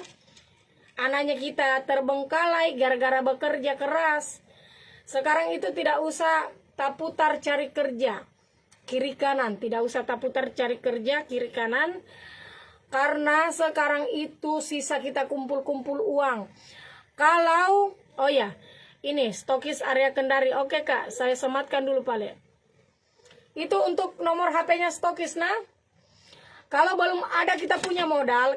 Anaknya kita terbengkalai gara-gara bekerja keras. Sekarang itu tidak usah tak putar cari kerja kiri kanan, tidak usah tak putar cari kerja kiri kanan. Karena sekarang itu sisa kita kumpul-kumpul uang. Kalau, oh ya, ini stokis area Kendari. Oke kak, saya sematkan dulu Pale. Itu untuk nomor HP-nya stokis nah. Kalau belum ada kita punya modal,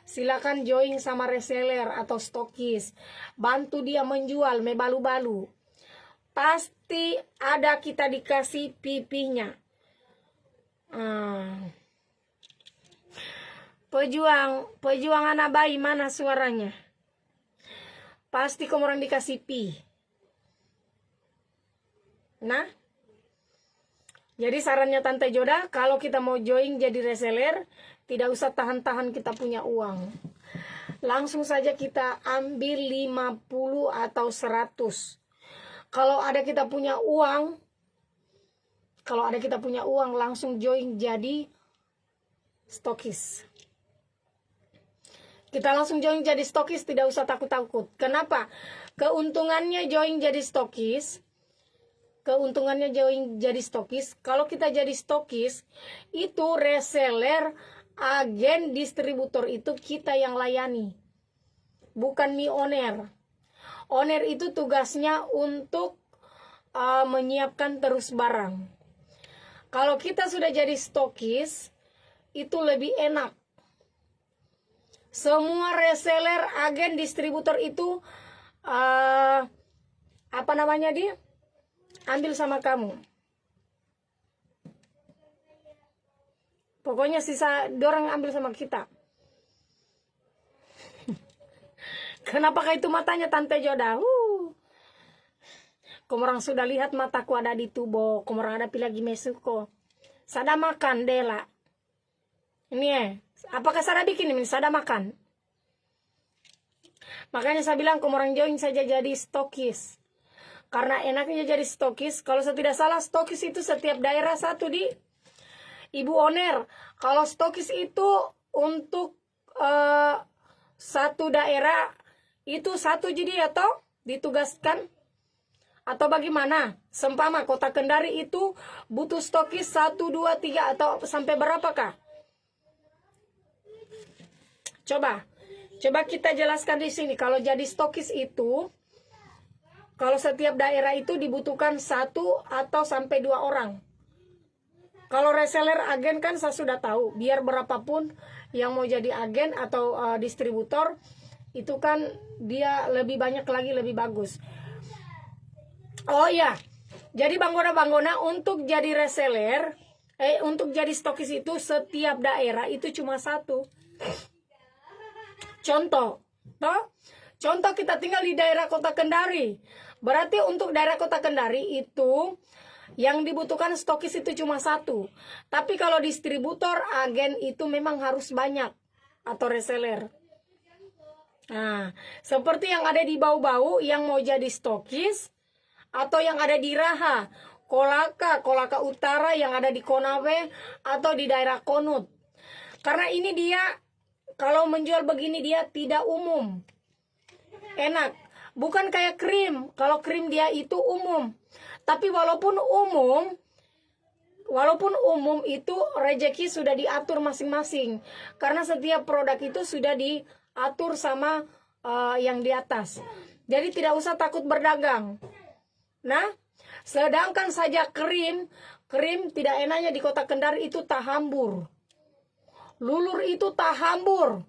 silakan join sama reseller atau stokis. Bantu dia menjual mebalu-balu. Pasti ada kita dikasih pipinya. Pejuang anak bayi mana suaranya? Pasti kamu orang dikasih pi. Nah, jadi sarannya Tante Joda, kalau kita mau join jadi reseller, tidak usah tahan-tahan kita punya uang. Langsung saja kita ambil 50 atau 100. Kalau ada kita punya uang, langsung join jadi stokis. Kita langsung join jadi stokis, tidak usah takut-takut. Kenapa? Keuntungannya join jadi stokis. Kalau kita jadi stokis, itu reseller, agen, distributor itu kita yang layani. Bukan owner. Owner itu tugasnya untuk menyiapkan terus barang. Kalau kita sudah jadi stokis, itu lebih enak. Semua reseller, agen, distributor itu ambil sama kamu. Pokoknya sisa dorang ambil sama kita. Kenapakah itu matanya Tante Joda? Komorang sudah lihat mataku ada di tubuh. Komorang ada pilagi mesuko. Sada makan Dela. Ini apakah sada bikin ini? Sada makan. Makanya saya bilang komorang join saja jadi stokis. Karena enaknya jadi stokis. Kalau saya tidak salah stokis itu setiap daerah satu di Ibu Oner. Kalau stokis itu untuk satu daerah itu satu jadi atau ditugaskan atau bagaimana? Sempama Kota Kendari itu butuh stokis 1, 2, 3 atau sampai berapakah? Coba kita jelaskan di sini. Kalau jadi stokis itu, kalau setiap daerah itu dibutuhkan 1 atau sampai 2 orang. Kalau reseller agen kan saya sudah tahu. Biar berapapun yang mau jadi agen atau distributor, itu kan dia lebih banyak lagi, lebih bagus. Oh iya, jadi banggona-banggona untuk jadi reseller, untuk jadi stokis itu setiap daerah itu cuma 1. Contoh kita tinggal di daerah Kota Kendari. Berarti untuk daerah Kota Kendari itu yang dibutuhkan stokis itu cuma 1. Tapi kalau distributor, agen itu memang harus banyak atau reseller. Nah, seperti yang ada di Bau-Bau yang mau jadi stokis atau yang ada di Raha, Kolaka Utara yang ada di Konawe atau di daerah Konut. Karena ini dia kalau menjual begini dia tidak umum. Enak. Bukan kayak krim. Kalau krim dia itu umum. Tapi walaupun umum itu rezeki sudah diatur masing-masing. Karena setiap produk itu sudah diatur sama yang di atas. Jadi tidak usah takut berdagang. Nah, sedangkan saja krim tidak enaknya di Kota Kendari itu tahambur. Lulur itu tahambur.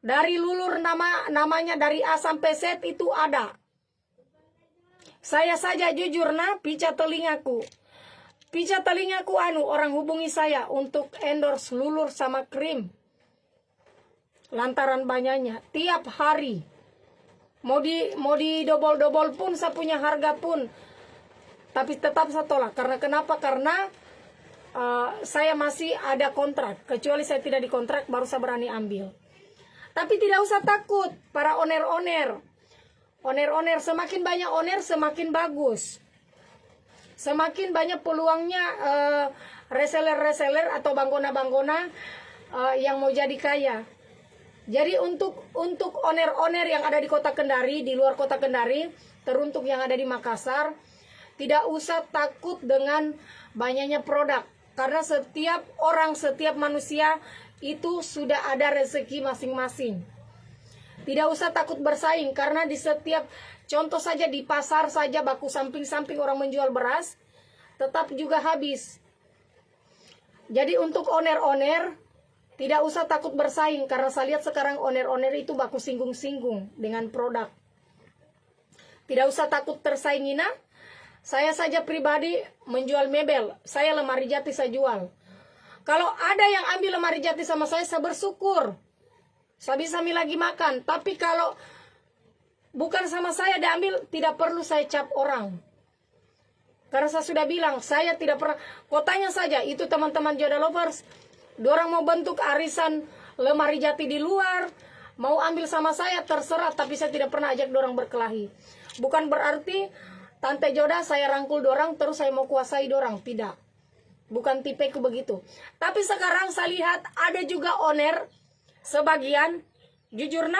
Dari lulur namanya dari A sampai Z itu ada. Saya saja jujur pica telingaku. Pica telingaku orang hubungi saya untuk endorse lulur sama krim. Lantaran banyaknya tiap hari. Mau di dobol-dobol pun saya punya harga pun. Tapi tetap saya tolak. Karena kenapa? Karena saya masih ada kontrak. Kecuali saya tidak dikontrak baru saya berani ambil. Tapi tidak usah takut para oner-oner. Oner-oner, semakin banyak oner semakin bagus. Semakin banyak peluangnya reseller-reseller atau banggona-banggona yang mau jadi kaya. Jadi untuk oner-oner yang ada di kota Kendari, di luar kota Kendari, teruntuk yang ada di Makassar, tidak usah takut dengan banyaknya produk. Karena setiap orang, setiap manusia itu sudah ada rezeki masing-masing. Tidak usah takut bersaing karena di setiap, contoh saja di pasar saja baku samping-samping orang menjual beras tetap juga habis. Jadi untuk oner-oner tidak usah takut bersaing karena saya lihat sekarang oner-oner itu baku singgung-singgung dengan produk. Tidak usah takut tersaingi. Saya saja pribadi menjual mebel, saya lemari jati saya jual. Kalau ada yang ambil lemari jati sama saya bersyukur. Saya bisa lagi makan. Tapi kalau bukan sama saya diambil, tidak perlu saya cap orang. Karena saya sudah bilang, saya tidak pernah. Kotanya saja, itu teman-teman Joda Lovers. Dorang mau bentuk arisan lemari jati di luar. Mau ambil sama saya, terserah. Tapi saya tidak pernah ajak dorang berkelahi. Bukan berarti, Tante Joda saya rangkul dorang, terus saya mau kuasai dorang. Tidak. Bukan tipeku begitu. Tapi sekarang saya lihat ada juga oner. Sebagian, jujur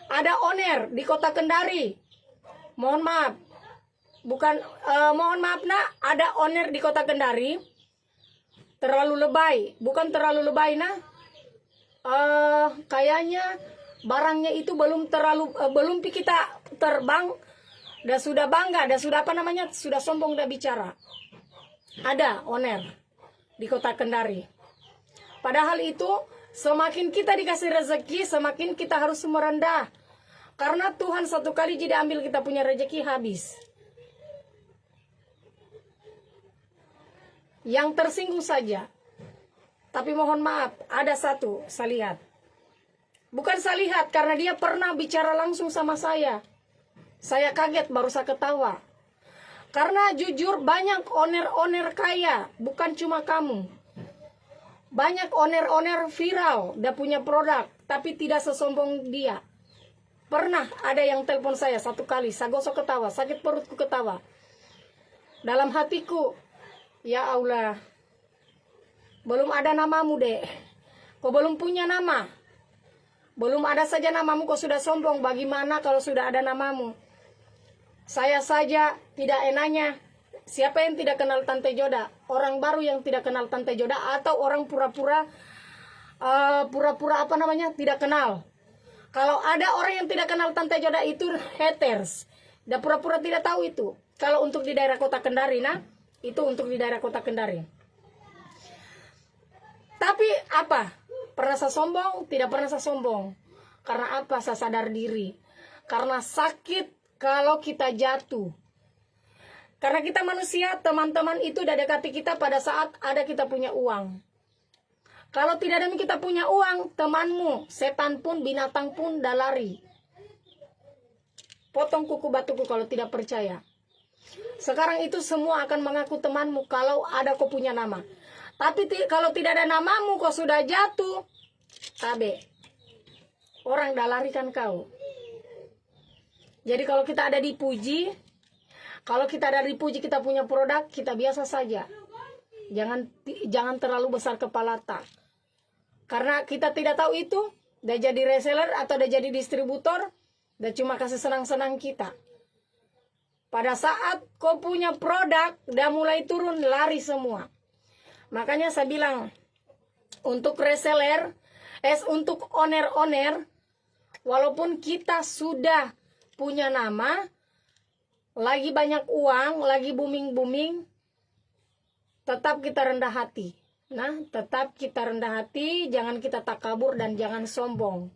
ada oner di kota Kendari. Mohon maaf. Mohon maaf ada oner di kota Kendari. Terlalu lebay. Bukan terlalu lebay kayaknya barangnya itu belum kita terbang. Dan sudah bangga, dan sudah sudah sombong dah bicara. Ada oner di kota Kendari. Padahal itu semakin kita dikasih rezeki, semakin kita harus merendah. Karena Tuhan satu kali jadi ambil kita punya rezeki habis. Yang tersinggung saja. Tapi mohon maaf, ada satu saya lihat. Bukan saya lihat, karena dia pernah bicara langsung sama saya. Saya kaget, baru saya ketawa. Karena jujur banyak oner-oner kaya, bukan cuma kamu. Banyak oner-oner viral, dia punya produk, tapi tidak sesombong dia. Pernah ada yang telepon saya satu kali, saya gosok ketawa, sakit perutku ketawa. Dalam hatiku, ya Allah, belum ada namamu dek. Kau belum punya nama. Belum ada saja namamu, kau sudah sombong. Bagaimana kalau sudah ada namamu? Saya saja tidak enaknya. Siapa yang tidak kenal Tante Joda? Orang baru yang tidak kenal Tante Joda atau orang pura-pura tidak kenal. Kalau ada orang yang tidak kenal Tante Joda itu haters. Dan pura-pura tidak tahu itu. Kalau untuk di daerah kota Kendari, itu untuk di daerah kota Kendari. Tapi apa? Pernah saya sombong? Tidak pernah saya sombong. Karena apa? Saya sadar diri. Karena sakit kalau kita jatuh. Karena kita manusia, teman-teman itu udah dekati kita pada saat ada kita punya uang. Kalau tidak ada kita punya uang, temanmu, setan pun, binatang pun dah lari. Potong kuku batuku kalau tidak percaya. Sekarang itu semua akan mengaku temanmu kalau ada kau punya nama. Tapi kalau tidak ada namamu, kau sudah jatuh. Tabe. Orang dah larikan kau. Jadi kalau kita ada dipuji, kalau kita ada dipuji kita punya produk, kita biasa saja. Jangan terlalu besar kepala tak. Karena kita tidak tahu itu, udah jadi reseller atau udah jadi distributor, udah cuma kasih senang-senang kita. Pada saat kau punya produk, udah mulai turun, lari semua. Makanya saya bilang, untuk reseller, untuk owner-owner, walaupun kita sudah punya nama, lagi banyak uang, lagi booming-booming, tetap kita rendah hati. Tetap kita rendah hati, jangan kita takabur dan jangan sombong.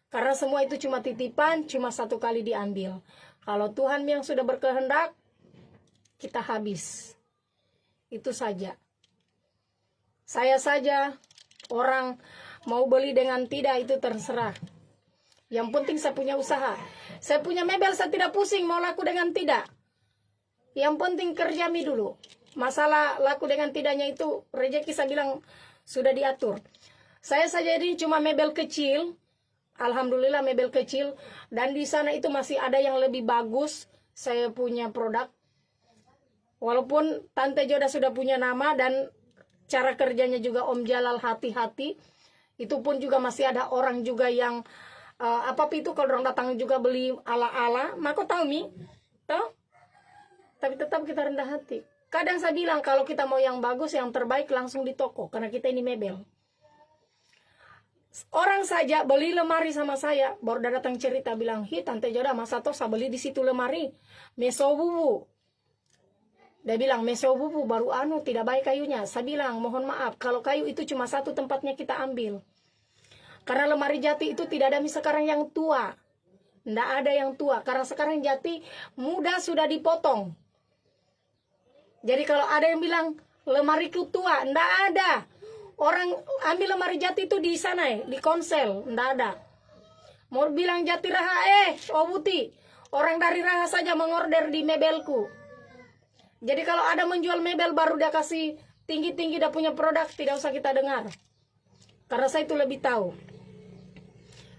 Karena semua itu cuma titipan, cuma satu kali diambil. Kalau Tuhan yang sudah berkehendak, kita habis. Itu saja. Saya saja, orang mau beli dengan tidak itu terserah. Yang penting saya punya usaha. Saya punya mebel, saya tidak pusing mau laku dengan tidak. Yang penting kerja mi dulu. Masalah laku dengan tidaknya itu, rezeki saya bilang sudah diatur. Saya saja ini cuma mebel kecil. Alhamdulillah mebel kecil. Dan di sana itu masih ada yang lebih bagus. Saya punya produk. Walaupun Tante Joda sudah punya nama dan cara kerjanya juga Om Jalal hati-hati. Itu pun juga masih ada orang juga yang apa itu kalau orang datang juga beli ala-ala. Maka tahu mi? Tahu? Tapi tetap kita rendah hati. Kadang saya bilang kalau kita mau yang bagus, yang terbaik langsung di toko. Karena kita ini mebel. Orang saja beli lemari sama saya, baru datang cerita bilang, "Hi, Tante Joda, masa toh saya beli di situ lemari meso bubu." Dia bilang, "Meso bubu baru tidak baik kayunya." Saya bilang, "Mohon maaf, kalau kayu itu cuma satu tempatnya kita ambil. Karena lemari jati itu tidak ada sekarang yang tua. Tidak ada yang tua, karena sekarang jati muda sudah dipotong. Jadi kalau ada yang bilang lemariku tua, tidak ada. Orang ambil lemari jati itu di sana di Konsel, ndak ada. Mau bilang Jati Raha, Obuti, orang dari Raha saja mengorder di mebelku. Jadi kalau ada menjual mebel baru dia kasih tinggi-tinggi, dia punya produk, tidak usah kita dengar. Karena saya itu lebih tahu.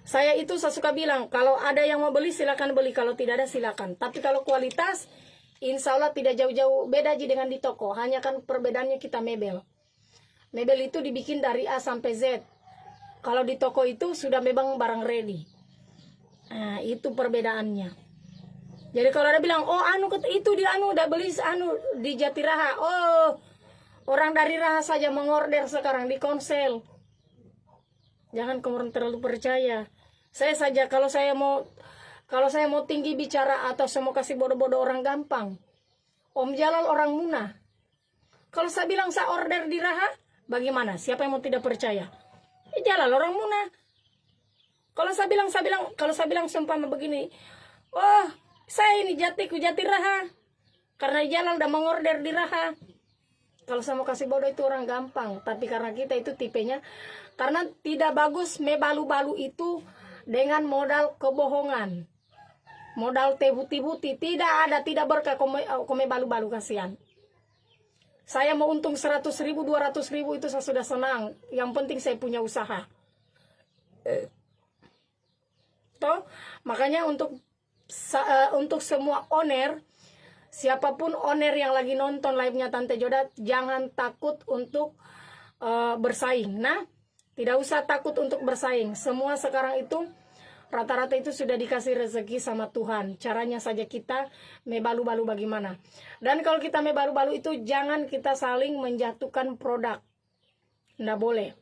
Saya suka bilang, kalau ada yang mau beli silakan beli, kalau tidak ada silakan. Tapi kalau kualitas, insya Allah tidak jauh-jauh beda dengan di toko. Hanya kan perbedaannya kita mebel. Mebel itu dibikin dari A sampai Z. Kalau di toko itu sudah memang barang ready. Nah, itu perbedaannya. Jadi kalau ada bilang, "Oh, itu udah beli di Jati Raha." Oh, orang dari Raha saja mengorder sekarang di Konsel. Jangan kamu terlalu percaya. Saya saja kalau saya mau tinggi bicara atau saya mau kasih bodoh-bodoh orang gampang. Om Jalal orang Muna. Kalau saya bilang saya order di Raha, bagaimana? Siapa yang mau tidak percaya? Jalal orang Muna. Kalau saya bilang seumpama begini, "Oh, saya ini Jati Raha." Karena Jalal udah mengorder di Raha. Kalau saya mau kasih bodoh itu orang gampang, tapi karena kita itu tipenya, karena tidak bagus mebalu-balu itu dengan modal kebohongan. Modal tebuti-buti, tidak berkah kome balu-balu, kasihan. Saya mau untung 100.000, 200.000 itu saya sudah senang. Yang penting saya punya usaha. Toh, makanya untuk semua owner, siapapun owner yang lagi nonton live-nya Tante Joda, jangan takut untuk bersaing. Nah, tidak usah takut untuk bersaing. Semua sekarang itu rata-rata itu sudah dikasih rezeki sama Tuhan. Caranya saja kita mebalu-balu bagaimana. Dan kalau kita mebalu-balu itu jangan kita saling menjatuhkan produk. Nggak boleh.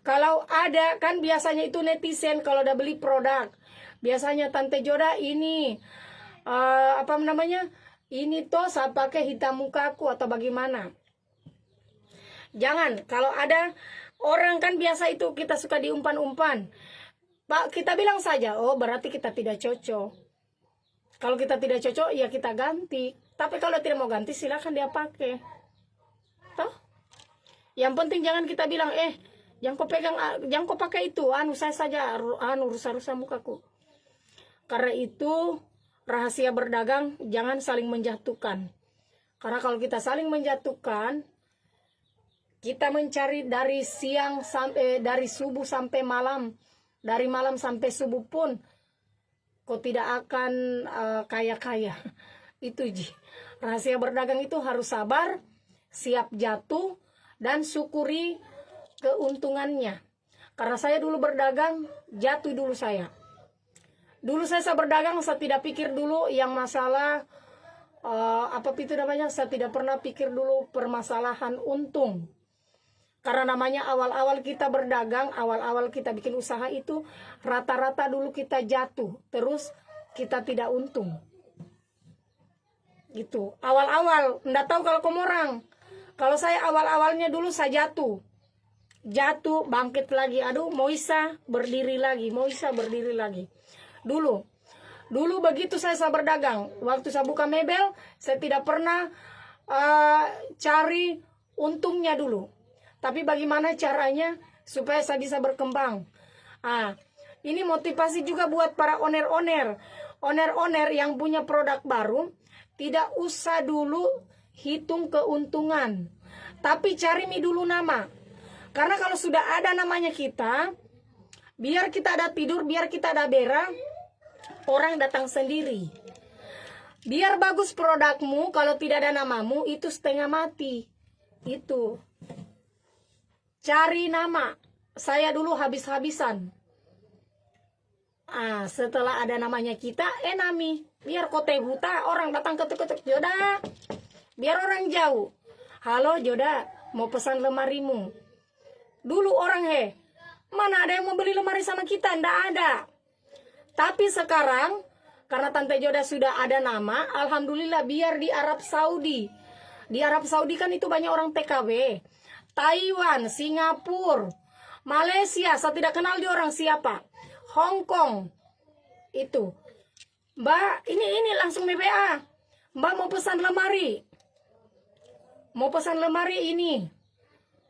Kalau ada, kan biasanya itu netizen kalau udah beli produk. Biasanya Tante Joda ini, ini toh saya pakai hitam mukaku atau bagaimana. Jangan, kalau ada orang kan biasa itu kita suka diumpan-umpan. Pak, kita bilang saja, "Oh, berarti kita tidak cocok." Kalau kita tidak cocok, ya kita ganti. Tapi kalau tidak mau ganti, silakan dia pakai. Toh? Yang penting jangan kita bilang, jangan kau pakai itu, saya saja, rusak-rusak mukaku. Karena itu, rahasia berdagang, jangan saling menjatuhkan. Karena kalau kita saling menjatuhkan, kita mencari dari dari subuh sampai malam. Dari malam sampai subuh pun kau tidak akan kaya-kaya. Itu rahasia berdagang itu harus sabar, siap jatuh, dan syukuri keuntungannya. Karena saya dulu berdagang, jatuh dulu saya. Dulu saya berdagang, saya tidak pikir dulu yang masalah saya tidak pernah pikir dulu permasalahan untung. Karena namanya awal-awal kita berdagang, awal-awal kita bikin usaha itu, rata-rata dulu kita jatuh, terus kita tidak untung. Gitu. Awal-awal, enggak tahu kalau kamu orang. Kalau saya awal-awalnya dulu saya jatuh. jatuh, bangkit lagi. Aduh, Moisa berdiri lagi, Moisa berdiri lagi. Dulu begitu saya berdagang, waktu saya buka mebel, saya tidak pernah cari untungnya dulu. Tapi bagaimana caranya supaya saya bisa berkembang? Ini motivasi juga buat para owner-owner. Owner-owner yang punya produk baru, tidak usah dulu hitung keuntungan. Tapi cari dulu nama. Karena kalau sudah ada namanya kita, biar kita ada tidur, biar kita ada berak, orang datang sendiri. Biar bagus produkmu, kalau tidak ada namamu, itu setengah mati. Itu. Cari nama. Saya dulu habis-habisan. Setelah ada namanya kita, nami. Biar kote buta, orang datang ketuk-ketuk, Joda. Biar orang jauh. Halo Joda, mau pesan lemarimu. Dulu orang mana ada yang mau beli lemari sama kita? Nggak ada. Tapi sekarang, karena Tante Joda sudah ada nama, alhamdulillah biar di Arab Saudi. Di Arab Saudi kan itu banyak orang TKW. Taiwan, Singapura, Malaysia, saya tidak kenal dia orang siapa. Hong Kong. Itu. Mbak, ini langsung BBA. Mbak mau pesan lemari. Mau pesan lemari ini.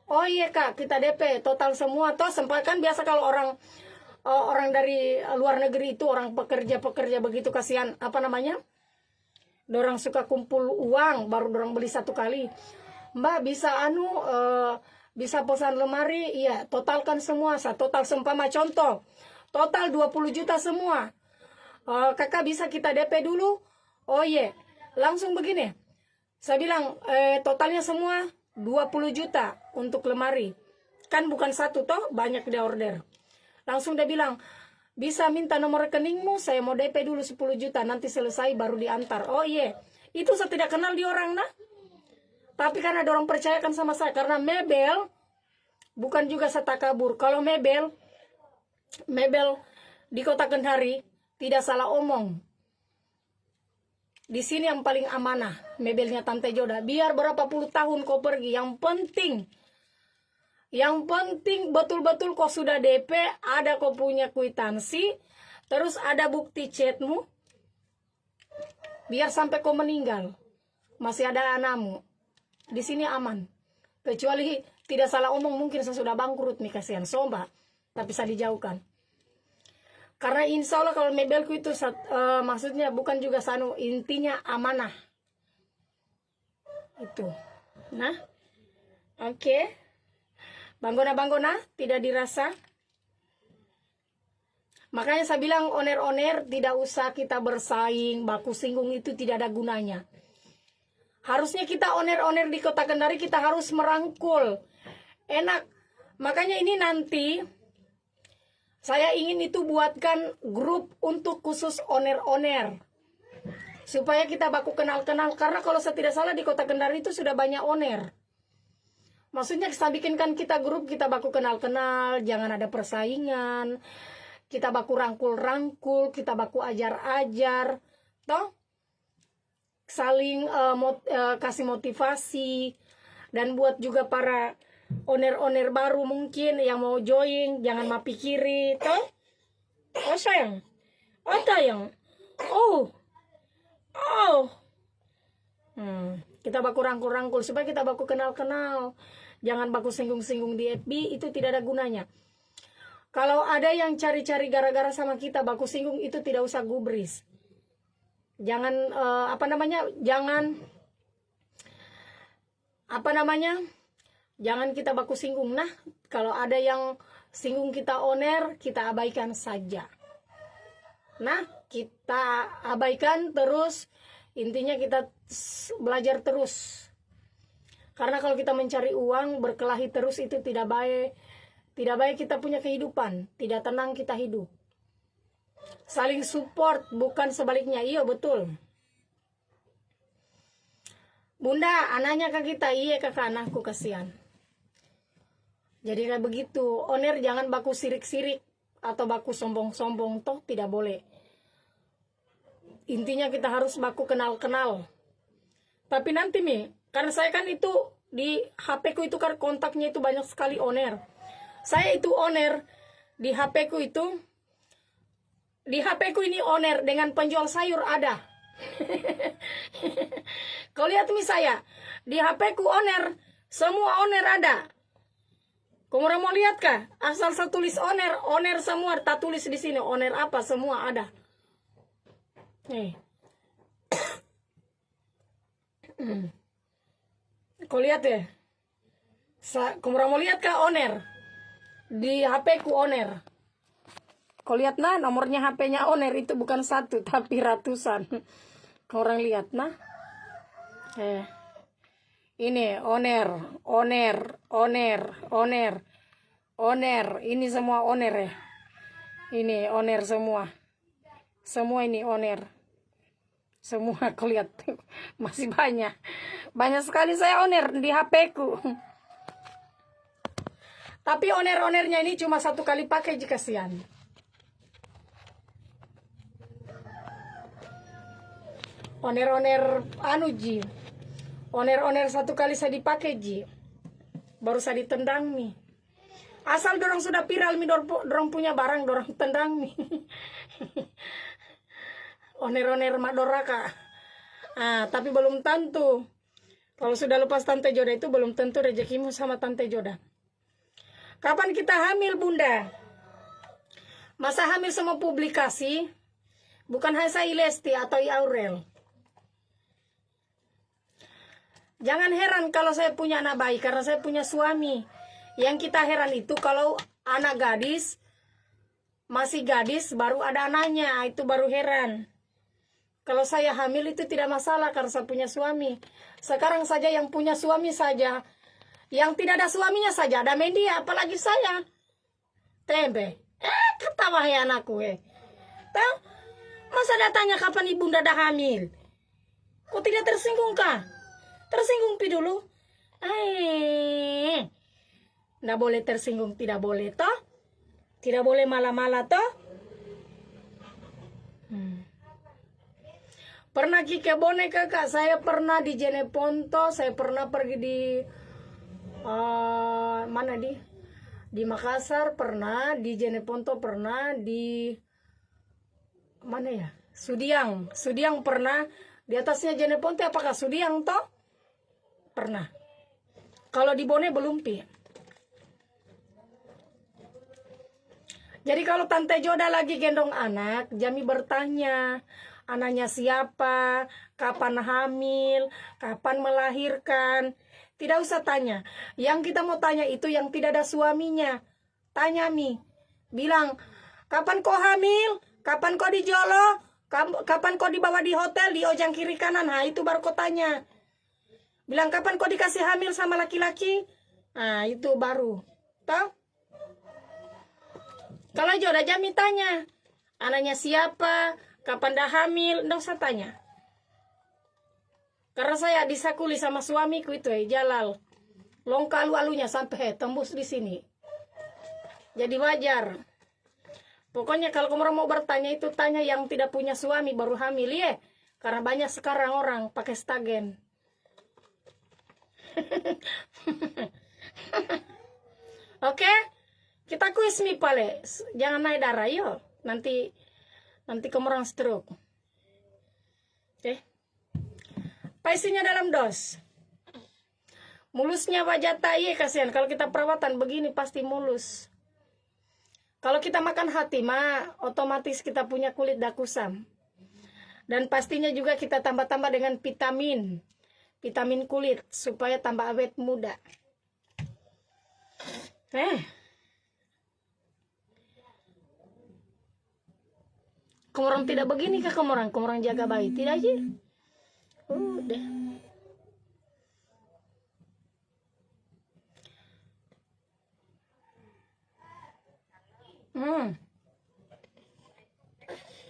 Oh iya Kak, kita DP total semua. Toh sempat kan biasa kalau orang dari luar negeri itu, orang pekerja begitu, kasihan apa namanya? Dorang suka kumpul uang baru dorang beli satu kali. Mbak bisa bisa pesan lemari, iya, totalkan semua. Total seumpama contoh. Total 20 juta semua. Kakak bisa kita DP dulu? Oh iya, langsung begini. Saya bilang totalnya semua 20 juta untuk lemari. Kan bukan satu toh, banyak dia order. Langsung dia bilang, bisa minta nomor rekeningmu, saya mau DP dulu 10 juta, nanti selesai baru diantar. Oh iya, itu saya tidak kenal di orang nah. Tapi karena ada orang percayakan sama saya, karena mebel, bukan juga saya takabur. Kalau mebel di Kota Kendari, tidak salah omong. Di sini yang paling amanah, mebelnya Tante Joda. Biar berapa puluh tahun kau pergi, yang penting betul-betul kau sudah DP, ada kau punya kwitansi, terus ada bukti chatmu, biar sampai kau meninggal, masih ada anakmu. Di sini aman. Kecuali tidak salah omong, mungkin saya sudah bangkrut nih, kasihan Somba, tapi saya dijauhkan. Karena insya Allah kalau mebelku itu maksudnya bukan juga sanu, intinya amanah. Itu. Nah, oke. Banggona tidak dirasa. Makanya saya bilang owner-owner tidak usah kita bersaing, baku singgung itu tidak ada gunanya. Harusnya kita owner-owner di Kota Kendari kita harus merangkul. Enak. Makanya ini nanti saya ingin itu buatkan grup untuk khusus owner-owner. Supaya kita baku kenal-kenal. Karena kalau saya tidak salah di Kota Kendari itu sudah banyak owner. Maksudnya kita bikinkan kita grup, kita baku kenal-kenal. Jangan ada persaingan. Kita baku rangkul-rangkul. Kita baku ajar-ajar. Toh? Saling kasih motivasi. Dan buat juga para owner-owner baru mungkin yang mau join, jangan mapi kiri, toh? Oh sayang, oh tayang, oh, kita baku rangkul-rangkul supaya kita baku kenal-kenal, jangan baku singgung-singgung di FB, itu tidak ada gunanya. Kalau ada yang cari-cari gara-gara sama kita baku singgung, itu tidak usah gubris. Jangan jangan kita baku singgung. Nah, kalau ada yang singgung kita owner, kita abaikan saja. Nah, kita abaikan terus. Intinya kita belajar terus. Karena kalau kita mencari uang, berkelahi terus itu tidak baik. Tidak baik kita punya kehidupan. Tidak tenang kita hidup. Saling support, bukan sebaliknya. Iya, betul. Bunda, anaknya ke kita. Iya, kakak anakku, kasihan. Jadi kayak begitu, owner jangan baku sirik-sirik atau baku sombong-sombong, toh tidak boleh. Intinya kita harus baku kenal-kenal. Tapi nanti karena saya kan itu di HP ku itu kan kontaknya itu banyak sekali owner. Saya itu owner di HP ku itu. Di HP ku ini owner dengan penjual sayur ada. Kau lihat nih saya. Di HP ku owner. Semua owner ada. Kau mau lihat kah? Asal saya tulis owner. Owner semua. Tak tulis di sini. Owner apa? Semua ada. Nih. Kau lihat ya. Kau mau lihat kah owner? Di HP ku owner. Kau lihat nah nomornya HP-nya owner itu bukan 1 tapi ratusan. Kau orang lihat nah. Ini owner. Ini semua owner ya. Ini owner semua. Semua ini owner. Semua kau lihat masih banyak. Banyak sekali saya owner di HP ku. Tapi owner-ownernya ini cuma 1 kali pakai jika kasihan. Owner-owner anu ji. Owner-owner 1 kali saya dipakai ji. Baru saya ditendang nih. Asal dorong sudah viral mi dorong punya barang dorong tendang nih. Owner-owner Madoraka. Tapi belum tentu. Kalau sudah lepas Tante Joda itu belum tentu rezekimu sama Tante Joda. Kapan kita hamil Bunda? Masa hamil sama publikasi? Bukan Haisa Ilesti atau Aurel. Jangan heran kalau saya punya anak bayi karena saya punya suami. Yang kita heran itu kalau anak gadis, masih gadis baru ada anaknya, itu baru heran. Kalau saya hamil itu tidak masalah karena saya punya suami. Sekarang saja yang punya suami saja, yang tidak ada suaminya saja ada media, apalagi saya. Tempe. Ketawa ya anakku Tahu? Masa datanya kapan ibunda dah hamil? Kok tidak tersinggung kah? Tersinggung pi dulu. Nggak boleh tersinggung, tidak boleh toh? Tidak boleh malah-malah toh? Pernah ke boneka kak? Saya pernah di Jeneponto, saya pernah pergi di mana di Makassar pernah, di Jeneponto pernah, di mana ya? Sudiang pernah. Di atasnya Jeneponto apakah Sudiang toh? Pernah. Kalau di Bone belum pi. Jadi kalau Tante Joda lagi gendong anak, Jami bertanya, anaknya siapa, kapan hamil, kapan melahirkan. Tidak usah tanya. Yang kita mau tanya itu yang tidak ada suaminya. Tanya Mi. Bilang, kapan kau hamil? Kapan kau dijolo? Kapan kau dibawa di hotel, di ojang kiri kanan? Itu baru kau tanya. Bilang, kapan kau dikasih hamil sama laki-laki? Itu baru. Tahu? Kalau Joda Jami tanya, anaknya siapa? Kapan dah hamil? Nggak usah tanya. Karena saya disakuli sama suamiku itu Jalal. Longka alu-alunya sampai tembus di sini. Jadi wajar. Pokoknya kalau kamu mau bertanya itu tanya yang tidak punya suami baru hamil ya. Karena banyak sekarang orang pakai stagen. Oke? Kita kuis mi pale. Jangan naik darah yo. Nanti kamu orang stroke. Oke? Paisinya dalam dos. Mulusnya wajah tai kasihan. Kalau kita perawatan begini pasti mulus. Kalau kita makan hati mah otomatis kita punya kulit dah kusam. Dan pastinya juga kita tambah-tambah dengan vitamin. Vitamin kulit supaya tambah awet muda. Kamu orang tidak begini kah kamu orang jaga bayi? Tidak aja. Udah.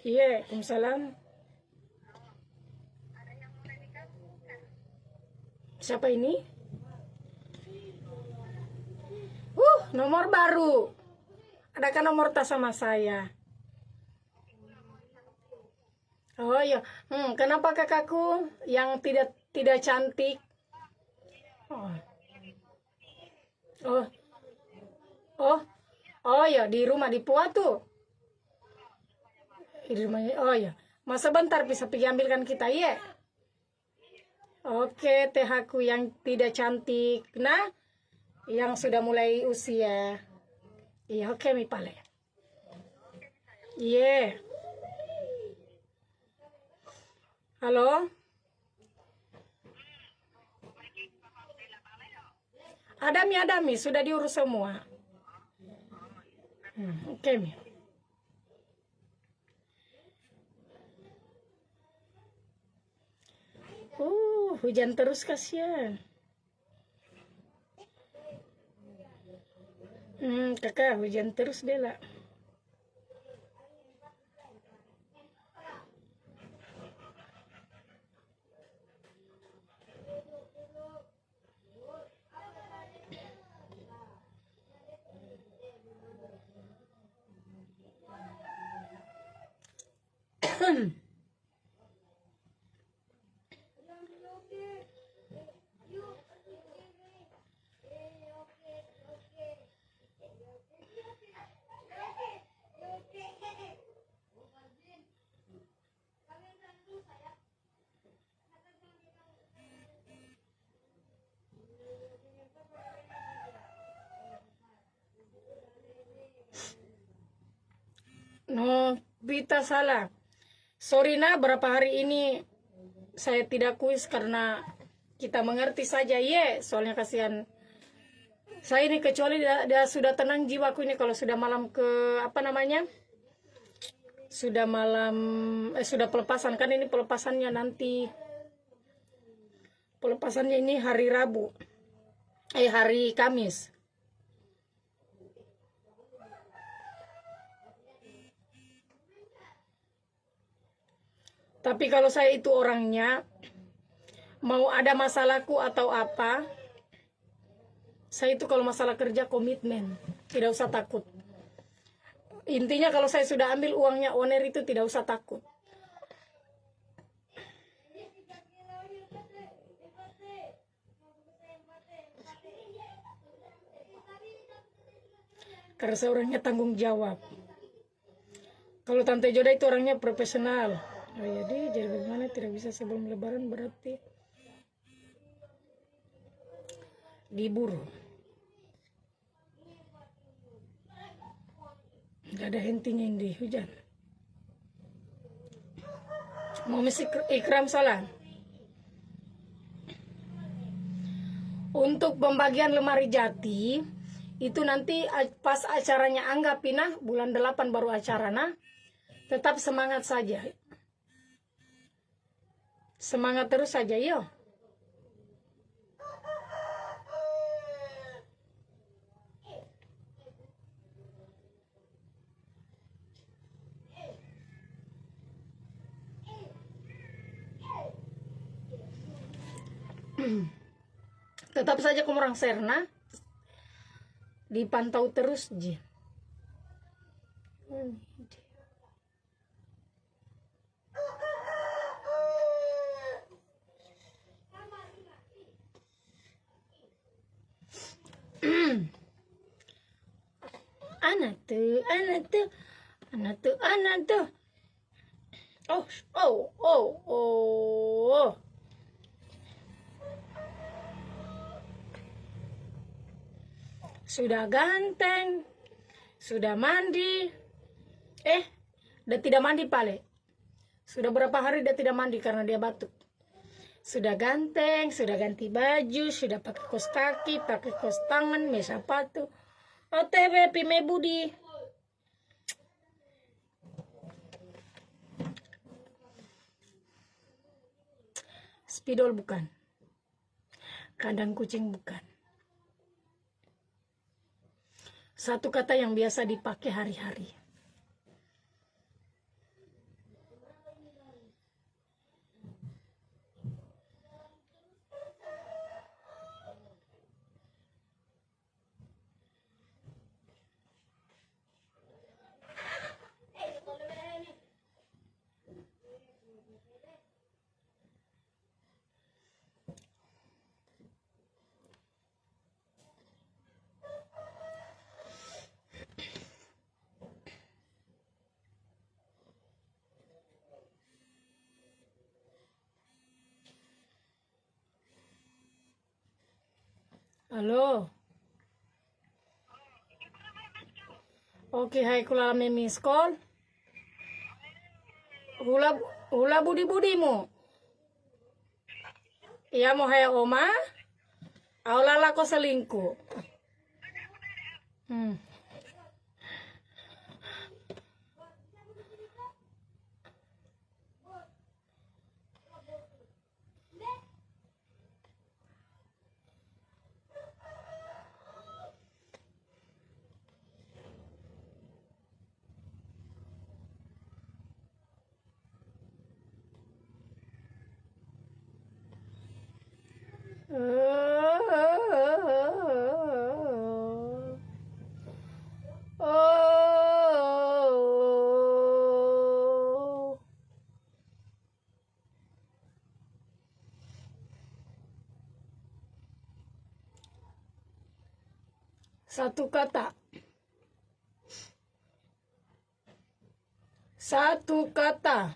Iya, Waalaikumsalam. Siapa ini? Nomor baru. Adakah nomor tas sama saya? Oh iya. Kenapa kakakku yang tidak cantik? Oh, oh ya, di rumah di Pua tuh. Di rumahnya, oh ya. Mas sebentar bisa pergi ambilkan kita, ya. Oke, teh aku yang tidak cantik. Nah, yang sudah mulai usia. Iya, oke, mi pale. Iya. Halo? Ada mi, sudah diurus semua. Oke, mi. Hujan terus kasihan. Kakak, hujan terus Bella. No, Vita salah. Sorry nah, berapa hari ini saya tidak kuis karena kita mengerti saja, soalnya kasihan. Saya ini kecuali dia sudah tenang jiwaku ini kalau sudah malam ke apa namanya? Sudah malam sudah pelepasan kan ini pelepasannya nanti. Pelepasannya ini hari Rabu. Hari Kamis. Tapi kalau saya itu orangnya mau ada masalahku atau apa, saya itu kalau masalah kerja komitmen, tidak usah takut. Intinya kalau saya sudah ambil uangnya owner itu tidak usah takut. Karena saya orangnya tanggung jawab. Kalau Tante Joda itu orangnya profesional. Oh ya deh, jadi bagaimana tidak bisa sebelum lebaran berarti diburu. Gak ada hentinya ini hujan. Mau mesti ikram salah. Untuk pembagian lemari jati itu nanti pas acaranya Angga Pinah bulan 8 baru acara nah. Tetap semangat saja. Semangat terus saja yo. Tetap saja orang Serna dipantau terus ji. Anak tuh, anak tuh, anak tuh, anak tuh. Oh, oh, oh, oh. Sudah ganteng, sudah mandi. Udah tidak mandi pale. Sudah berapa hari dia tidak mandi karena dia batuk. Sudah ganteng, sudah ganti baju, sudah pakai kos kaki, pakai kos tangan, sepatu. OTW pime budi. Spidol bukan. Kandang kucing bukan. Satu kata yang biasa dipakai hari-hari. Halo. Oke, hai kula lame miss call. Hula budi-budimu. Iya mau hai oma. Aulala ko selingkuh. Satu kata. Satu kata.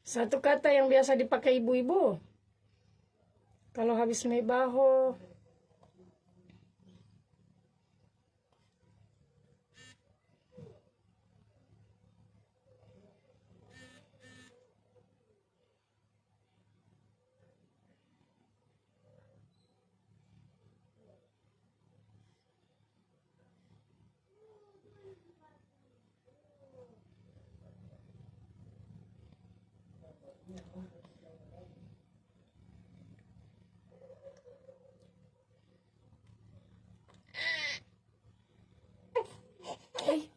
Satu kata yang biasa dipakai ibu-ibu. Kalau habis mebaho.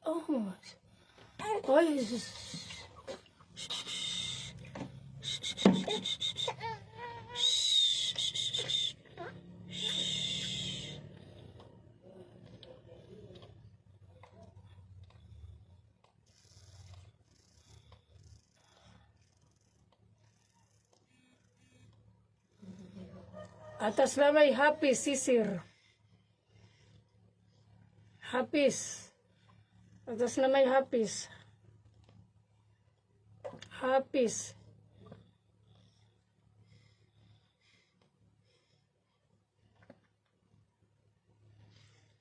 Oh, atas nama Hafiz sisir. Hafiz. Atas nama Hafiz. Hafiz.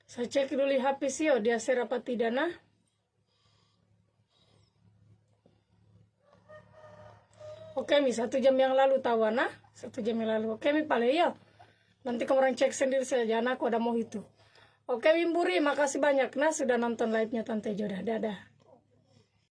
Saya cek dulu Hafiz yo, dia share apa tidak nah. Oke mi 1 jam yang lalu tahu nah. 1 jam yang lalu. Oke mi pale yo. Nanti kamu orang cek sendiri saja, aku ada mau itu. Oke Wimburi, makasih banyak nah sudah nonton live-nya Tante Joda. Dadah.